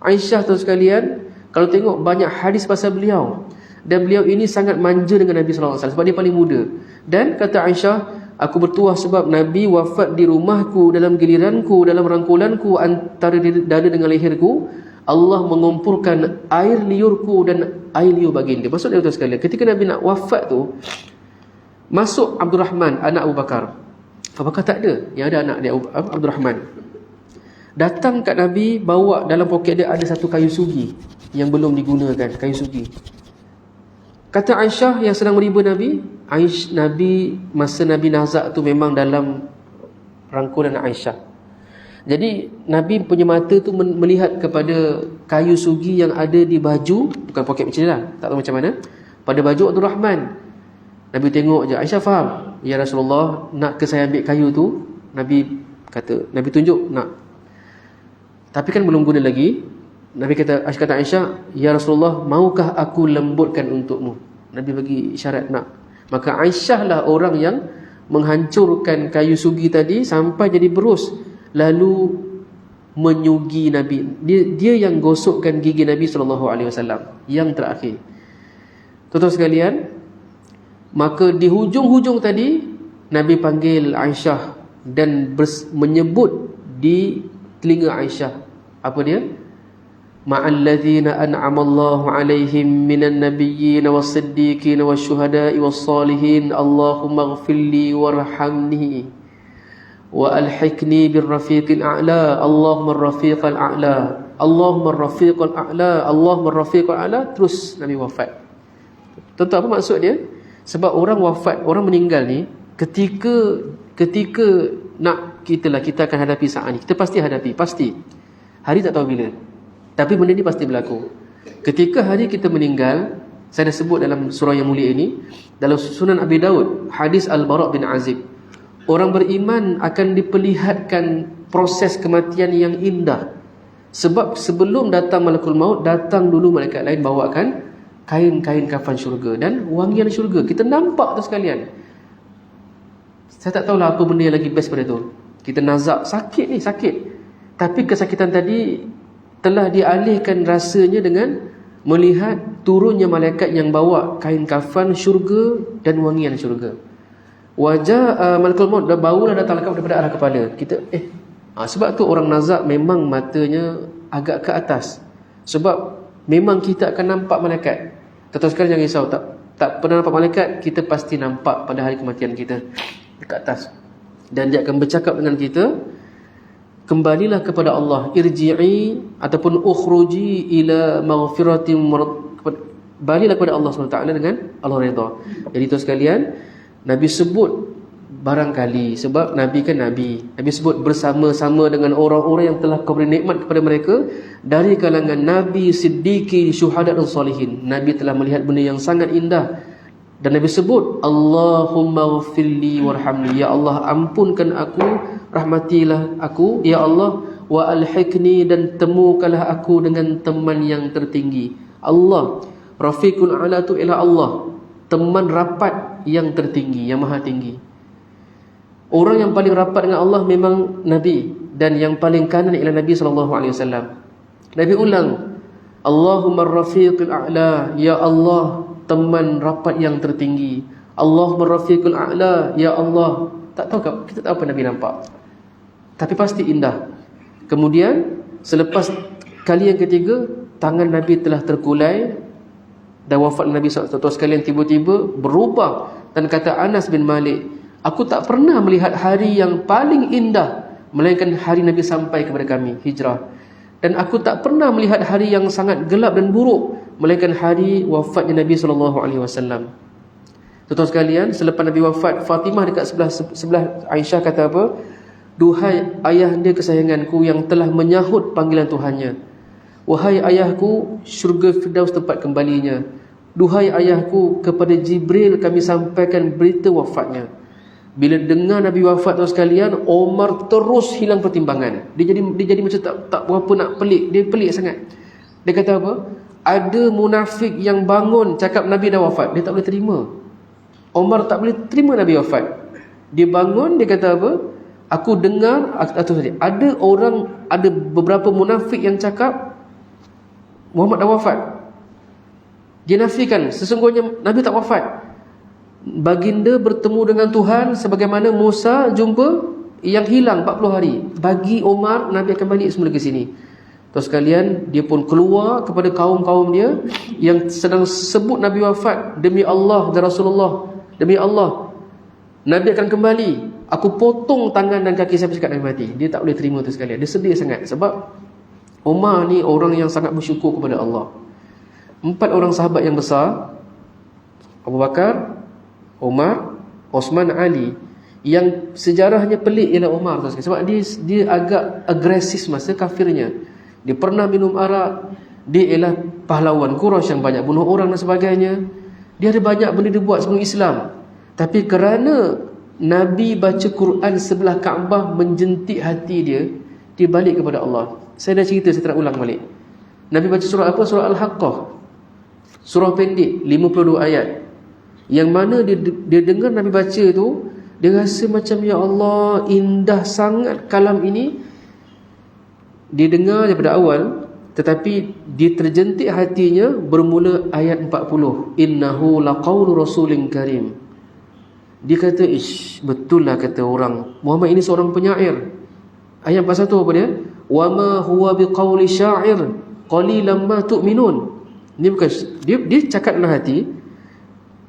Aisyah tuan sekalian, kalau tengok banyak hadis pasal beliau, dan beliau ini sangat manja dengan Nabi SAW sebab dia paling muda. Dan kata Aisyah, aku bertuah sebab Nabi wafat di rumahku, dalam giliranku, dalam rangkulanku, antara dada dengan leherku, Allah mengumpulkan air liurku dan air liur baginda. Maksudnya tuan sekalian, ketika Nabi nak wafat tu, masuk Abdul Rahman, anak Abu Bakar. Abu Bakar tak ada, yang ada anak dia Abdul Rahman. Datang kat Nabi, bawa dalam poket dia ada satu kayu sugi yang belum digunakan, kayu sugi. Kata Aisyah yang sedang meriba Nabi, Nabi masa Nabi nazak tu memang dalam rangkulan Aisyah. Jadi Nabi punya mata tu melihat kepada kayu sugi yang ada di baju, bukan poket macam ni lah, tak tahu macam mana, pada baju Abdul Rahman. Nabi tengok je. Aisyah faham, ya Rasulullah, nak ke saya ambil kayu tu? Nabi kata, Nabi tunjuk nak. Tapi kan belum guna lagi. Nabi kata Aisyah, ya Rasulullah, maukah aku lembutkan untukmu? Nabi bagi isyarat nak. Maka Aisyah lah orang yang menghancurkan kayu sugi tadi sampai jadi berus, lalu menyugi Nabi. Dia yang gosokkan gigi Nabi SAW yang terakhir. Tuan-tuan sekalian, maka di hujung-hujung tadi Nabi panggil Aisyah dan menyebut di telinga Aisyah, apa dia? Ma'alladzina an'amallahu alaihim minan nabiyyin was-siddiqin wasyuhada'i was-salihin Allahumma ighfirli warhamni wa alhiqni birrafiqil a'la Allahumma ar-rafiqal a'la Allahumma ar-rafiqal a'la Allahumma ar-rafiqal a'la. Terus Nabi wafat. Tentu apa maksud dia? Sebab orang wafat, orang meninggal ni, ketika kita akan hadapi saat ni, kita pasti hadapi, pasti. Hari tak tahu bila, tapi benda ni pasti berlaku. Ketika hari kita meninggal, saya dah sebut dalam surah yang mulia ini, dalam Sunan Abi Daud, hadis Al-Bara' bin Azib, orang beriman akan diperlihatkan proses kematian yang indah. Sebab sebelum datang malakul maut, datang dulu malaikat lain bawakan kain-kain kafan syurga dan wangian syurga. Kita nampak tu sekalian. Saya tak tahulah apa benda yang lagi best pada tu. Kita nazak, sakit ni, sakit. Tapi kesakitan tadi telah dialihkan rasanya dengan melihat turunnya malaikat yang bawa kain kafan syurga dan wangian syurga. Wajah malakul maut, barulah datang daripada arah kepala kita. Sebab tu orang nazak memang matanya agak ke atas, sebab memang kita akan nampak malaikat. Tuan-tuan sekalian jangan risau, tak pernah nampak malaikat, kita pasti nampak pada hari kematian kita dekat atas. Dan dia akan bercakap dengan kita, kembalilah kepada Allah, irji'i ataupun ukhruji ila maghfiratin, balilah kepada Allah SWT dengan Allah redha. Jadi tuan sekalian, Nabi sebut barangkali, sebab Nabi kan Nabi sebut bersama-sama dengan orang-orang yang telah kuberi nikmat kepada mereka dari kalangan Nabi, Siddiqi, Syuhada dan Salihin. Nabi telah melihat benda yang sangat indah. Dan Nabi sebut, Allahumma ghfirli warhamni, ya Allah ampunkan aku, rahmatilah aku, ya Allah, wa alhiqni, dan temukanlah aku dengan teman yang tertinggi. Allah, Rafiqul A'la tu ialah Allah, teman rapat yang tertinggi, yang maha tinggi. Orang yang paling rapat dengan Allah memang Nabi, dan yang paling kanan ialah Nabi SAW. Nabi ulang, Allahumma Rafiqul A'la, ya Allah teman rapat yang tertinggi. Allahumma Rafiqul A'la, ya Allah. Tak tahu, kita tak apa Nabi nampak, tapi pasti indah. Kemudian selepas kali yang ketiga, tangan Nabi telah terkulai dan wafat Nabi SAW sekalian, tiba-tiba berubah dan kata Anas bin Malik, aku tak pernah melihat hari yang paling indah melainkan hari Nabi sampai kepada kami, hijrah. Dan aku tak pernah melihat hari yang sangat gelap dan buruk melainkan hari wafatnya Nabi SAW. Tuan-tuan sekalian, selepas Nabi wafat, Fatimah dekat sebelah Aisyah kata apa? Duhai ayahanda kesayanganku yang telah menyahut panggilan Tuhannya. Wahai ayahku, syurga Firdaus tempat kembalinya. Duhai ayahku, kepada Jibril kami sampaikan berita wafatnya. Bila dengar Nabi wafat, tuan sekalian, Omar terus hilang pertimbangan. Dia jadi macam tak berapa nak pelik. Dia pelik sangat. Dia kata apa? Ada munafik yang bangun cakap Nabi dah wafat. Dia tak boleh terima. Omar tak boleh terima Nabi wafat. Dia bangun, dia kata apa? Aku dengar ada beberapa munafik yang cakap Muhammad dah wafat. Dia nafikan sesungguhnya Nabi tak wafat. Baginda bertemu dengan Tuhan sebagaimana Musa jumpa yang hilang 40 hari. Bagi Omar, Nabi akan balik semula ke sini. Tuan sekalian, dia pun keluar kepada kaum-kaum dia yang sedang sebut Nabi wafat. Demi Allah dan Rasulullah, demi Allah, Nabi akan kembali. Aku potong tangan dan kaki saya cakap Nabi mati. Dia tak boleh terima tu sekalian. Dia sedih sangat sebab Umar ni orang yang sangat bersyukur kepada Allah. 4 orang sahabat yang besar, Abu Bakar, Umar, Osman, Ali. Yang sejarahnya pelik ialah Umar tu sekalian. Sebab dia agak agresif masa kafirnya. Dia pernah minum arak. Dia ialah pahlawan Quraisy yang banyak bunuh orang dan sebagainya. Dia ada banyak benda dia buat sebelum Islam. Tapi kerana Nabi baca Quran sebelah Kaabah menjentik hati dia, dia balik kepada Allah. Saya dah cerita, saya tak ulang balik. Nabi baca surah apa? Surah Al-Haqqah. Surah pendek, 52 ayat. Yang mana dia dengar Nabi baca tu, dia rasa macam, ya Allah, indah sangat kalam ini. Dia dengar daripada awal, tetapi dia terjentik hatinya bermula ayat 40. Innahu laqawlu rasulin karim. Dia kata, betul lah kata orang, Muhammad ini seorang penyair. Ayat 41 apa dia? Wa ma huwa biqauli syair qalilan ma tu'minun. Ini bukan, dia cakap dalam hati,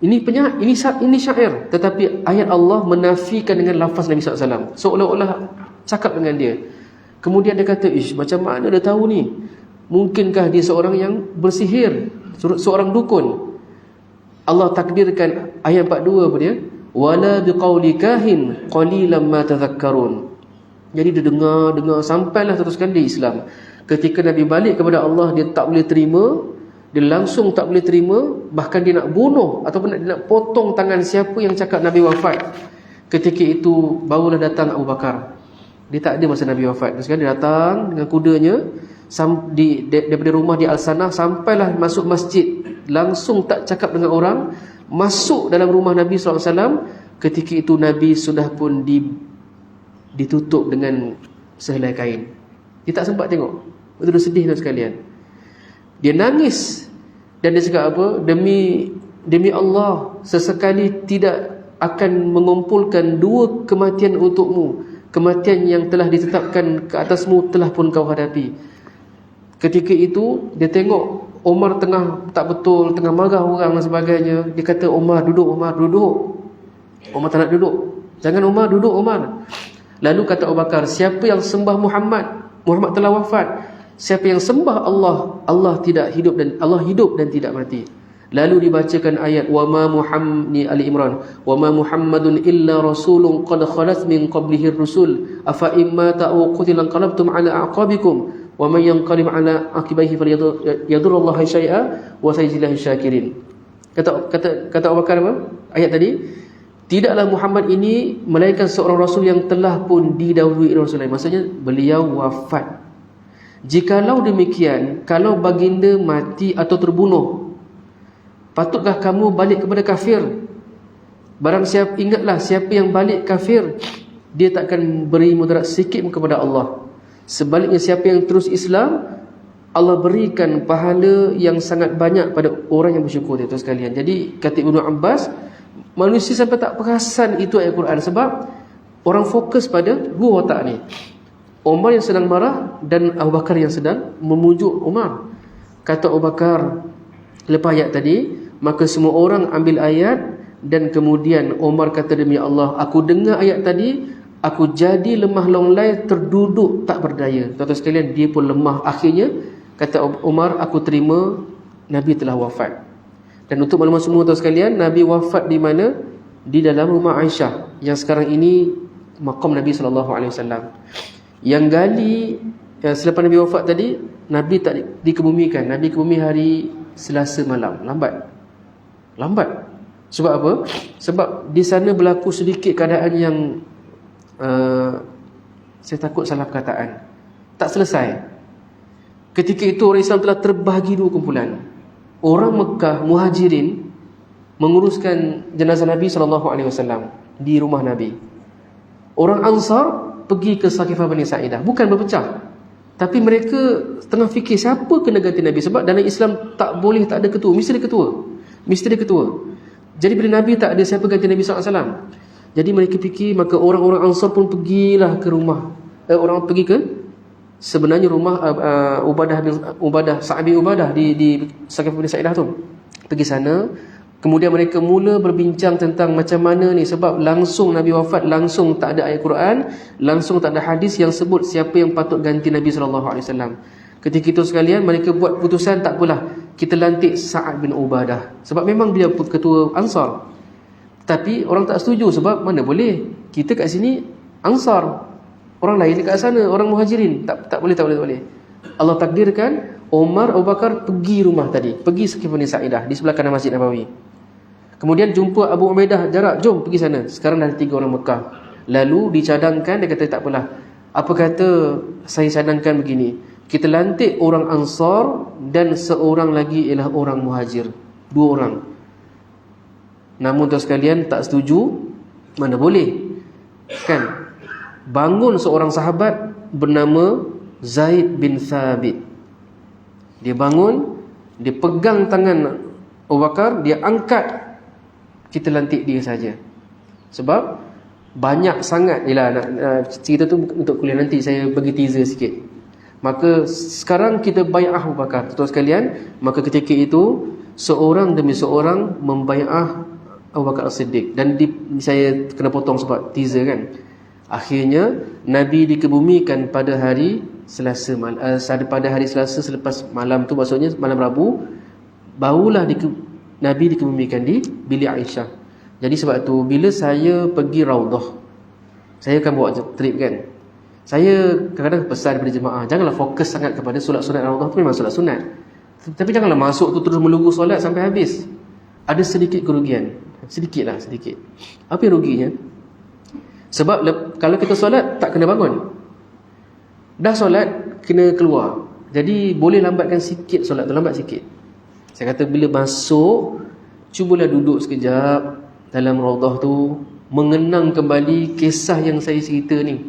ini penyair, ini syair, tetapi ayat Allah menafikan dengan lafaz Nabi SAW, seolah-olah cakap dengan dia. Kemudian dia kata, macam mana dia tahu ni? Mungkinkah dia seorang yang bersihir, seorang dukun? Allah takdirkan ayat 42 apa dia? Wala biqauli kahin qalilan ma tadhakkarun. Jadi dia dengar sampailah teruskan dia Islam. Ketika Nabi balik kepada Allah, dia tak boleh terima. Dia langsung tak boleh terima. Bahkan dia nak bunuh ataupun dia nak potong tangan siapa yang cakap Nabi wafat. Ketika itu barulah datang Abu Bakar. Dia tak ada masa Nabi wafat. Terus dia datang dengan kudanya daripada rumah di Al-Sanah, sampailah masuk masjid. Langsung tak cakap dengan orang, masuk dalam rumah Nabi SAW. Ketika itu Nabi sudah pun ditutup dengan sehelai kain. Dia tak sempat tengok. Betul-betul sedih tu sekalian. Dia nangis dan dia cakap apa? Demi Allah, sesekali tidak akan mengumpulkan 2 kematian untukmu. Kematian yang telah ditetapkan ke atasmu telah pun kau hadapi. Ketika itu dia tengok Umar tengah tak betul, tengah marah orang dan sebagainya. Dia kata, Umar duduk, Umar duduk. Umar tak nak duduk. Jangan Umar, duduk Umar. Lalu kata Abu Bakar, siapa yang sembah Muhammad, Muhammad telah wafat. Siapa yang sembah Allah, Allah tidak hidup dan Allah hidup dan tidak mati. Lalu dibacakan ayat Ali Imran, wa ma Muhammadun illa rasulun qad khalat min qablihi ar-rusul afa imma ta'u qutilan qalabtum ala aqabikum wa man yanqalib ala aqibaihi falyadurrullaha syai'a wa sayajzillahu syakirin. Kata Abu Bakar apa? Ayat tadi, tidaklah Muhammad ini melainkan seorang rasul yang telah pun didahului rasul lain. Maksudnya beliau wafat. Jikalau demikian, kalau baginda mati atau terbunuh, patutkah kamu balik kepada kafir? Ingatlah, siapa yang balik kafir, dia takkan beri mudarat sikit kepada Allah. Sebaliknya, siapa yang terus Islam, Allah berikan pahala yang sangat banyak pada orang yang bersyukur. Itu sekalian. Jadi kata Ibnu Abbas, manusia sampai tak perasan itu ayat Quran sebab orang fokus pada 2 otak ni. Umar yang sedang marah dan Abu Bakar yang sedang memujuk Umar. Kata Abu Bakar, Lepas ayat tadi, maka semua orang ambil ayat, dan kemudian Umar kata, demi Allah, aku dengar ayat tadi, aku jadi lemah longlai, terduduk tak berdaya. Tuan-tuan sekalian, dia pun lemah. Akhirnya kata Umar, aku terima Nabi telah wafat. Dan untuk maklumat semua tuan sekalian, Nabi wafat di mana? Di dalam rumah Aisyah, yang sekarang ini maqam Nabi SAW. Yang gali selepas Nabi wafat tadi, Nabi tak dikebumikan. Nabi kebumi hari Selasa malam. Lambat. Sebab apa? Sebab di sana berlaku sedikit keadaan yang saya takut salah perkataan, tak selesai. Ketika itu orang Islam telah terbahagi dua kumpulan. Orang Mekah Muhajirin menguruskan jenazah Nabi SAW di rumah Nabi. Orang Ansar pergi ke Saqifah Bani Sa'idah. Bukan berpecah, tapi mereka tengah fikir siapa kena ganti Nabi. Sebab dalam Islam tak boleh tak ada ketua, mesti ada ketua. Jadi bila Nabi tak ada, siapa ganti Nabi SAW? Jadi mereka fikir, maka orang-orang Ansar pun pergilah ke rumah orang pergi ke sebenarnya rumah Ubadah Sa'ad bin Ubadah di Saqifah Bani Sa'idah tu. Pergi sana, kemudian mereka mula berbincang tentang macam mana ni, sebab langsung Nabi wafat, langsung tak ada ayat Quran, langsung tak ada hadis yang sebut siapa yang patut ganti Nabi SAW. Ketika itu sekalian, mereka buat putusan, tak apalah, kita lantik Sa'ad bin Ubadah, sebab memang dia ketua Ansar. Tapi orang tak setuju, sebab mana boleh, kita kat sini Ansar, orang lain dekat sana orang Muhajirin, tak boleh. Allah takdirkan Umar, Abu Bakar pergi rumah tadi, pergi Saqifah Bani Sa'idah di sebelah kanan Masjid Nabawi. Kemudian jumpa Abu Ubaidah jarak, jom pergi sana. Sekarang dah 3 orang Mekah. Lalu dicadangkan, dia kata tak apalah, apa kata saya cadangkan begini, kita lantik orang Ansar dan seorang lagi ialah orang Muhajir, 2 orang. Namun tuan sekalian tak setuju. Mana boleh, kan? Bangun seorang sahabat bernama Zaid bin Thabit. Dia bangun, dia pegang tangan Abu Bakar, dia angkat, kita lantik dia saja. Sebab banyak sangat, cerita tu untuk kuliah nanti, saya bagi teaser sikit. Maka sekarang kita bai'ah Abu Bakar, tuan sekalian. Maka ketika itu seorang demi seorang membai'ah Abu Bakar As-Siddiq. Dan saya kena potong sebab teaser kan. Akhirnya Nabi dikebumikan pada hari Selasa, pada hari Selasa selepas malam tu, maksudnya malam Rabu, barulah Nabi dikebumikan di bilik Aisyah. Jadi sebab tu bila saya pergi Raudah, saya akan bawa trip kan, saya kadang-kadang pesan kepada jemaah, janganlah fokus sangat kepada solat sunat Raudah tu, memang solat sunat, tapi janganlah masuk tu terus melunggu solat sampai habis. Ada sedikit kerugian, sedikit. Apa yang ruginya? Sebab kalau kita solat tak kena bangun, dah solat kena keluar, jadi boleh lambatkan sikit solat tu, lambat sikit. Saya kata bila masuk, cubalah duduk sekejap dalam Raudah tu, mengenang kembali kisah yang saya cerita ni.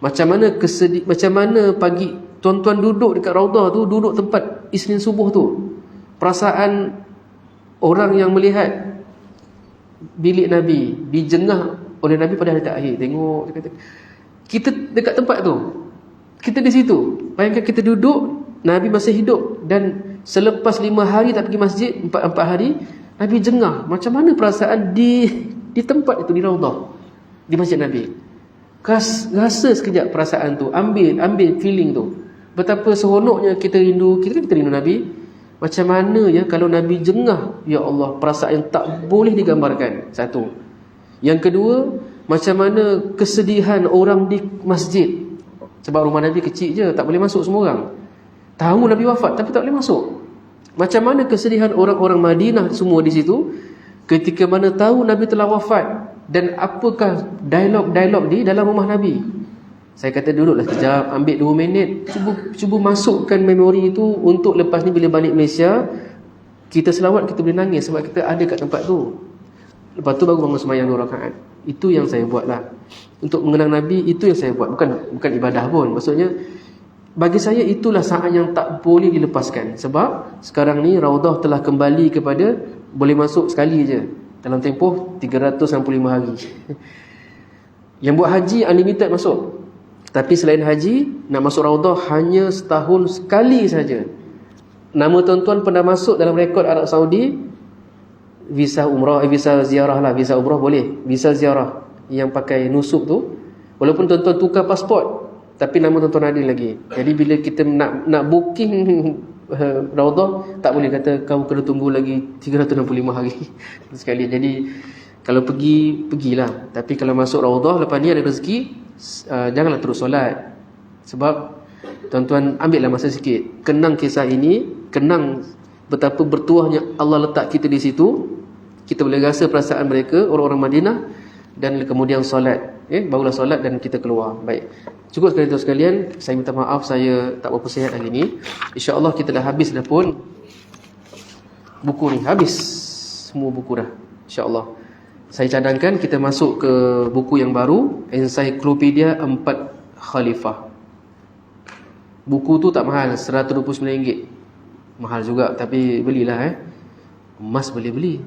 Macam mana pagi tuan-tuan duduk dekat Raudah tu, duduk tempat Isnin subuh tu, perasaan orang yang melihat bilik Nabi dijengah oleh Nabi pada hari terakhir. Tengok, kita dekat tempat tu, kita di situ. Bayangkan kita duduk, Nabi masih hidup, dan selepas 5 hari tak pergi masjid, 4 hari Nabi jengah. Macam mana perasaan di tempat itu, di Raudah, di masjid Nabi. Rasa sekejap perasaan tu, ambil feeling tu. Betapa seronoknya kita rindu Nabi. Macam mana ya kalau Nabi jengah, ya Allah, perasaan yang tak boleh digambarkan. Satu. Yang kedua, macam mana kesedihan orang di masjid. Sebab rumah Nabi kecil je, tak boleh masuk semua orang. Tahu Nabi wafat tapi tak boleh masuk. Macam mana kesedihan orang-orang Madinah semua di situ ketika mana tahu Nabi telah wafat, dan apakah dialog di dalam rumah Nabi. Saya kata duduklah sekejap, ambil 2 minit, cuba masukkan memori itu, untuk lepas ni bila balik Malaysia kita selawat, kita boleh nangis sebab kita ada kat tempat tu. Lepas tu baru bangun sembahyang 2 rakaat. Itu yang saya buat lah. Untuk mengenang Nabi, itu yang saya buat. Bukan ibadah pun. Maksudnya, bagi saya itulah saat yang tak boleh dilepaskan. Sebab sekarang ni Raudah telah kembali kepada boleh masuk sekali je dalam tempoh 365 hari. Yang buat haji unlimited masuk. Tapi selain haji, nak masuk Raudah hanya setahun sekali saja. nama tuan-tuan pernah masuk dalam rekod Arab Saudi, visa umrah, visa ziarah lah, visa umrah boleh, visa ziarah yang pakai nusuk tu, walaupun tuan-tuan tukar pasport, tapi nama tuan-tuan ada lagi. Jadi bila kita nak booking Raudah, tak boleh kata kau kena tunggu lagi 365 hari sekali. Jadi kalau pergilah. Tapi kalau masuk Raudah lepas ni ada rezeki, janganlah terus solat. Sebab tuan-tuan ambillah masa sikit, kenang kisah ini, kenang betapa bertuahnya Allah letak kita di situ. Kita boleh rasa perasaan mereka, orang-orang Madinah, dan kemudian solat. Barulah solat dan kita keluar. Baik. Cukup sekali tuan sekalian, saya minta maaf saya tak berapa sihat hari ini. Insya-Allah kita dah habis dah pun buku ni, habis semua buku dah. Insya-Allah. Saya cadangkan kita masuk ke buku yang baru, Ensiklopedia 4 Khalifah. Buku tu tak mahal, RM129. Mahal juga, tapi belilah. Emas boleh beli.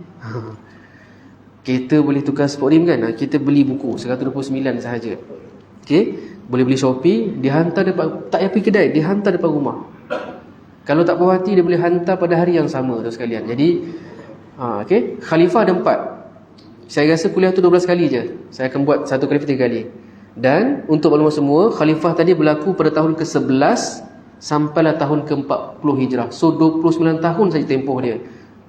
Kereta boleh tukar sport rim kan? Kita beli buku RM129 sahaja. Okey, boleh beli Shopee, dihantar depan, tak payah pergi kedai, dihantar depan rumah. Kalau tak puas hati, dia boleh hantar pada hari yang sama tu sekalian. Jadi okey, khalifah ada 4. Saya rasa kuliah tu 12 kali je. Saya akan buat satu khalifah 3 kali. Dan untuk maklumat semua, khalifah tadi berlaku pada tahun ke-11 sampailah tahun ke-40 Hijrah. So 29 tahun saja tempoh dia.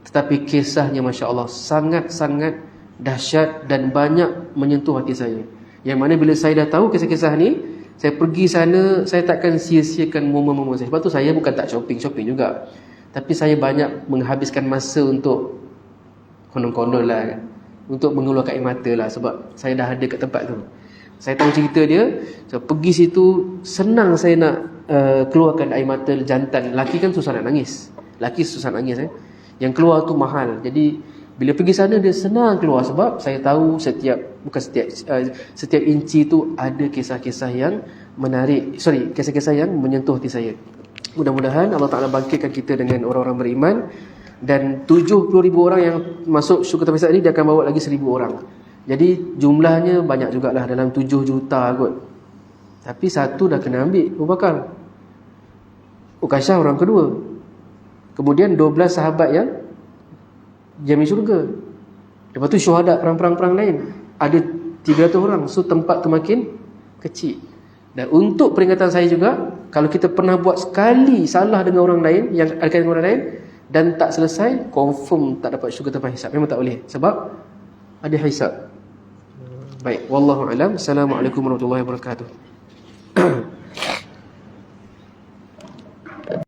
Tetapi kisahnya masya-Allah sangat-sangat dahsyat dan banyak menyentuh hati saya. Yang mana bila saya dah tahu kisah-kisah ni, saya pergi sana, saya takkan sia-siakan momen-momen saya. Sebab tu saya bukan tak shopping juga, tapi saya banyak menghabiskan masa untuk konon-konon lah kan, untuk mengeluarkan air mata lah. Sebab saya dah ada kat tempat tu, saya tahu cerita dia. So, pergi situ senang saya nak keluarkan air mata jantan. Laki kan susah nak nangis, laki susah nangis. Yang keluar tu mahal. Jadi bila pergi sana dia senang keluar, sebab saya tahu setiap inci tu ada kisah-kisah yang menarik, kisah-kisah yang menyentuh hati saya. Mudah-mudahan Allah Ta'ala bangkitkan kita dengan orang-orang beriman. Dan 70,000 orang yang masuk syurga tanpa hisab ni, dia akan bawa lagi 1,000 orang. Jadi jumlahnya banyak jugalah, dalam 7 juta kot. Tapi satu dah kena ambil, Abu Bakar, Uqasyah orang kedua, kemudian 12 sahabat yang jamin syurga. Lepas tu syuhada perang-perang lain ada 300 orang. So tempat tu makin kecil. Dan untuk peringatan saya juga, kalau kita pernah buat sekali salah dengan orang lain, yang ada kaitan dengan orang lain, dan tak selesai, confirm tak dapat syurga tanpa hisab. Memang tak boleh, sebab ada hisab. Baik, wallahu alam. Assalamualaikum warahmatullahi wabarakatuh.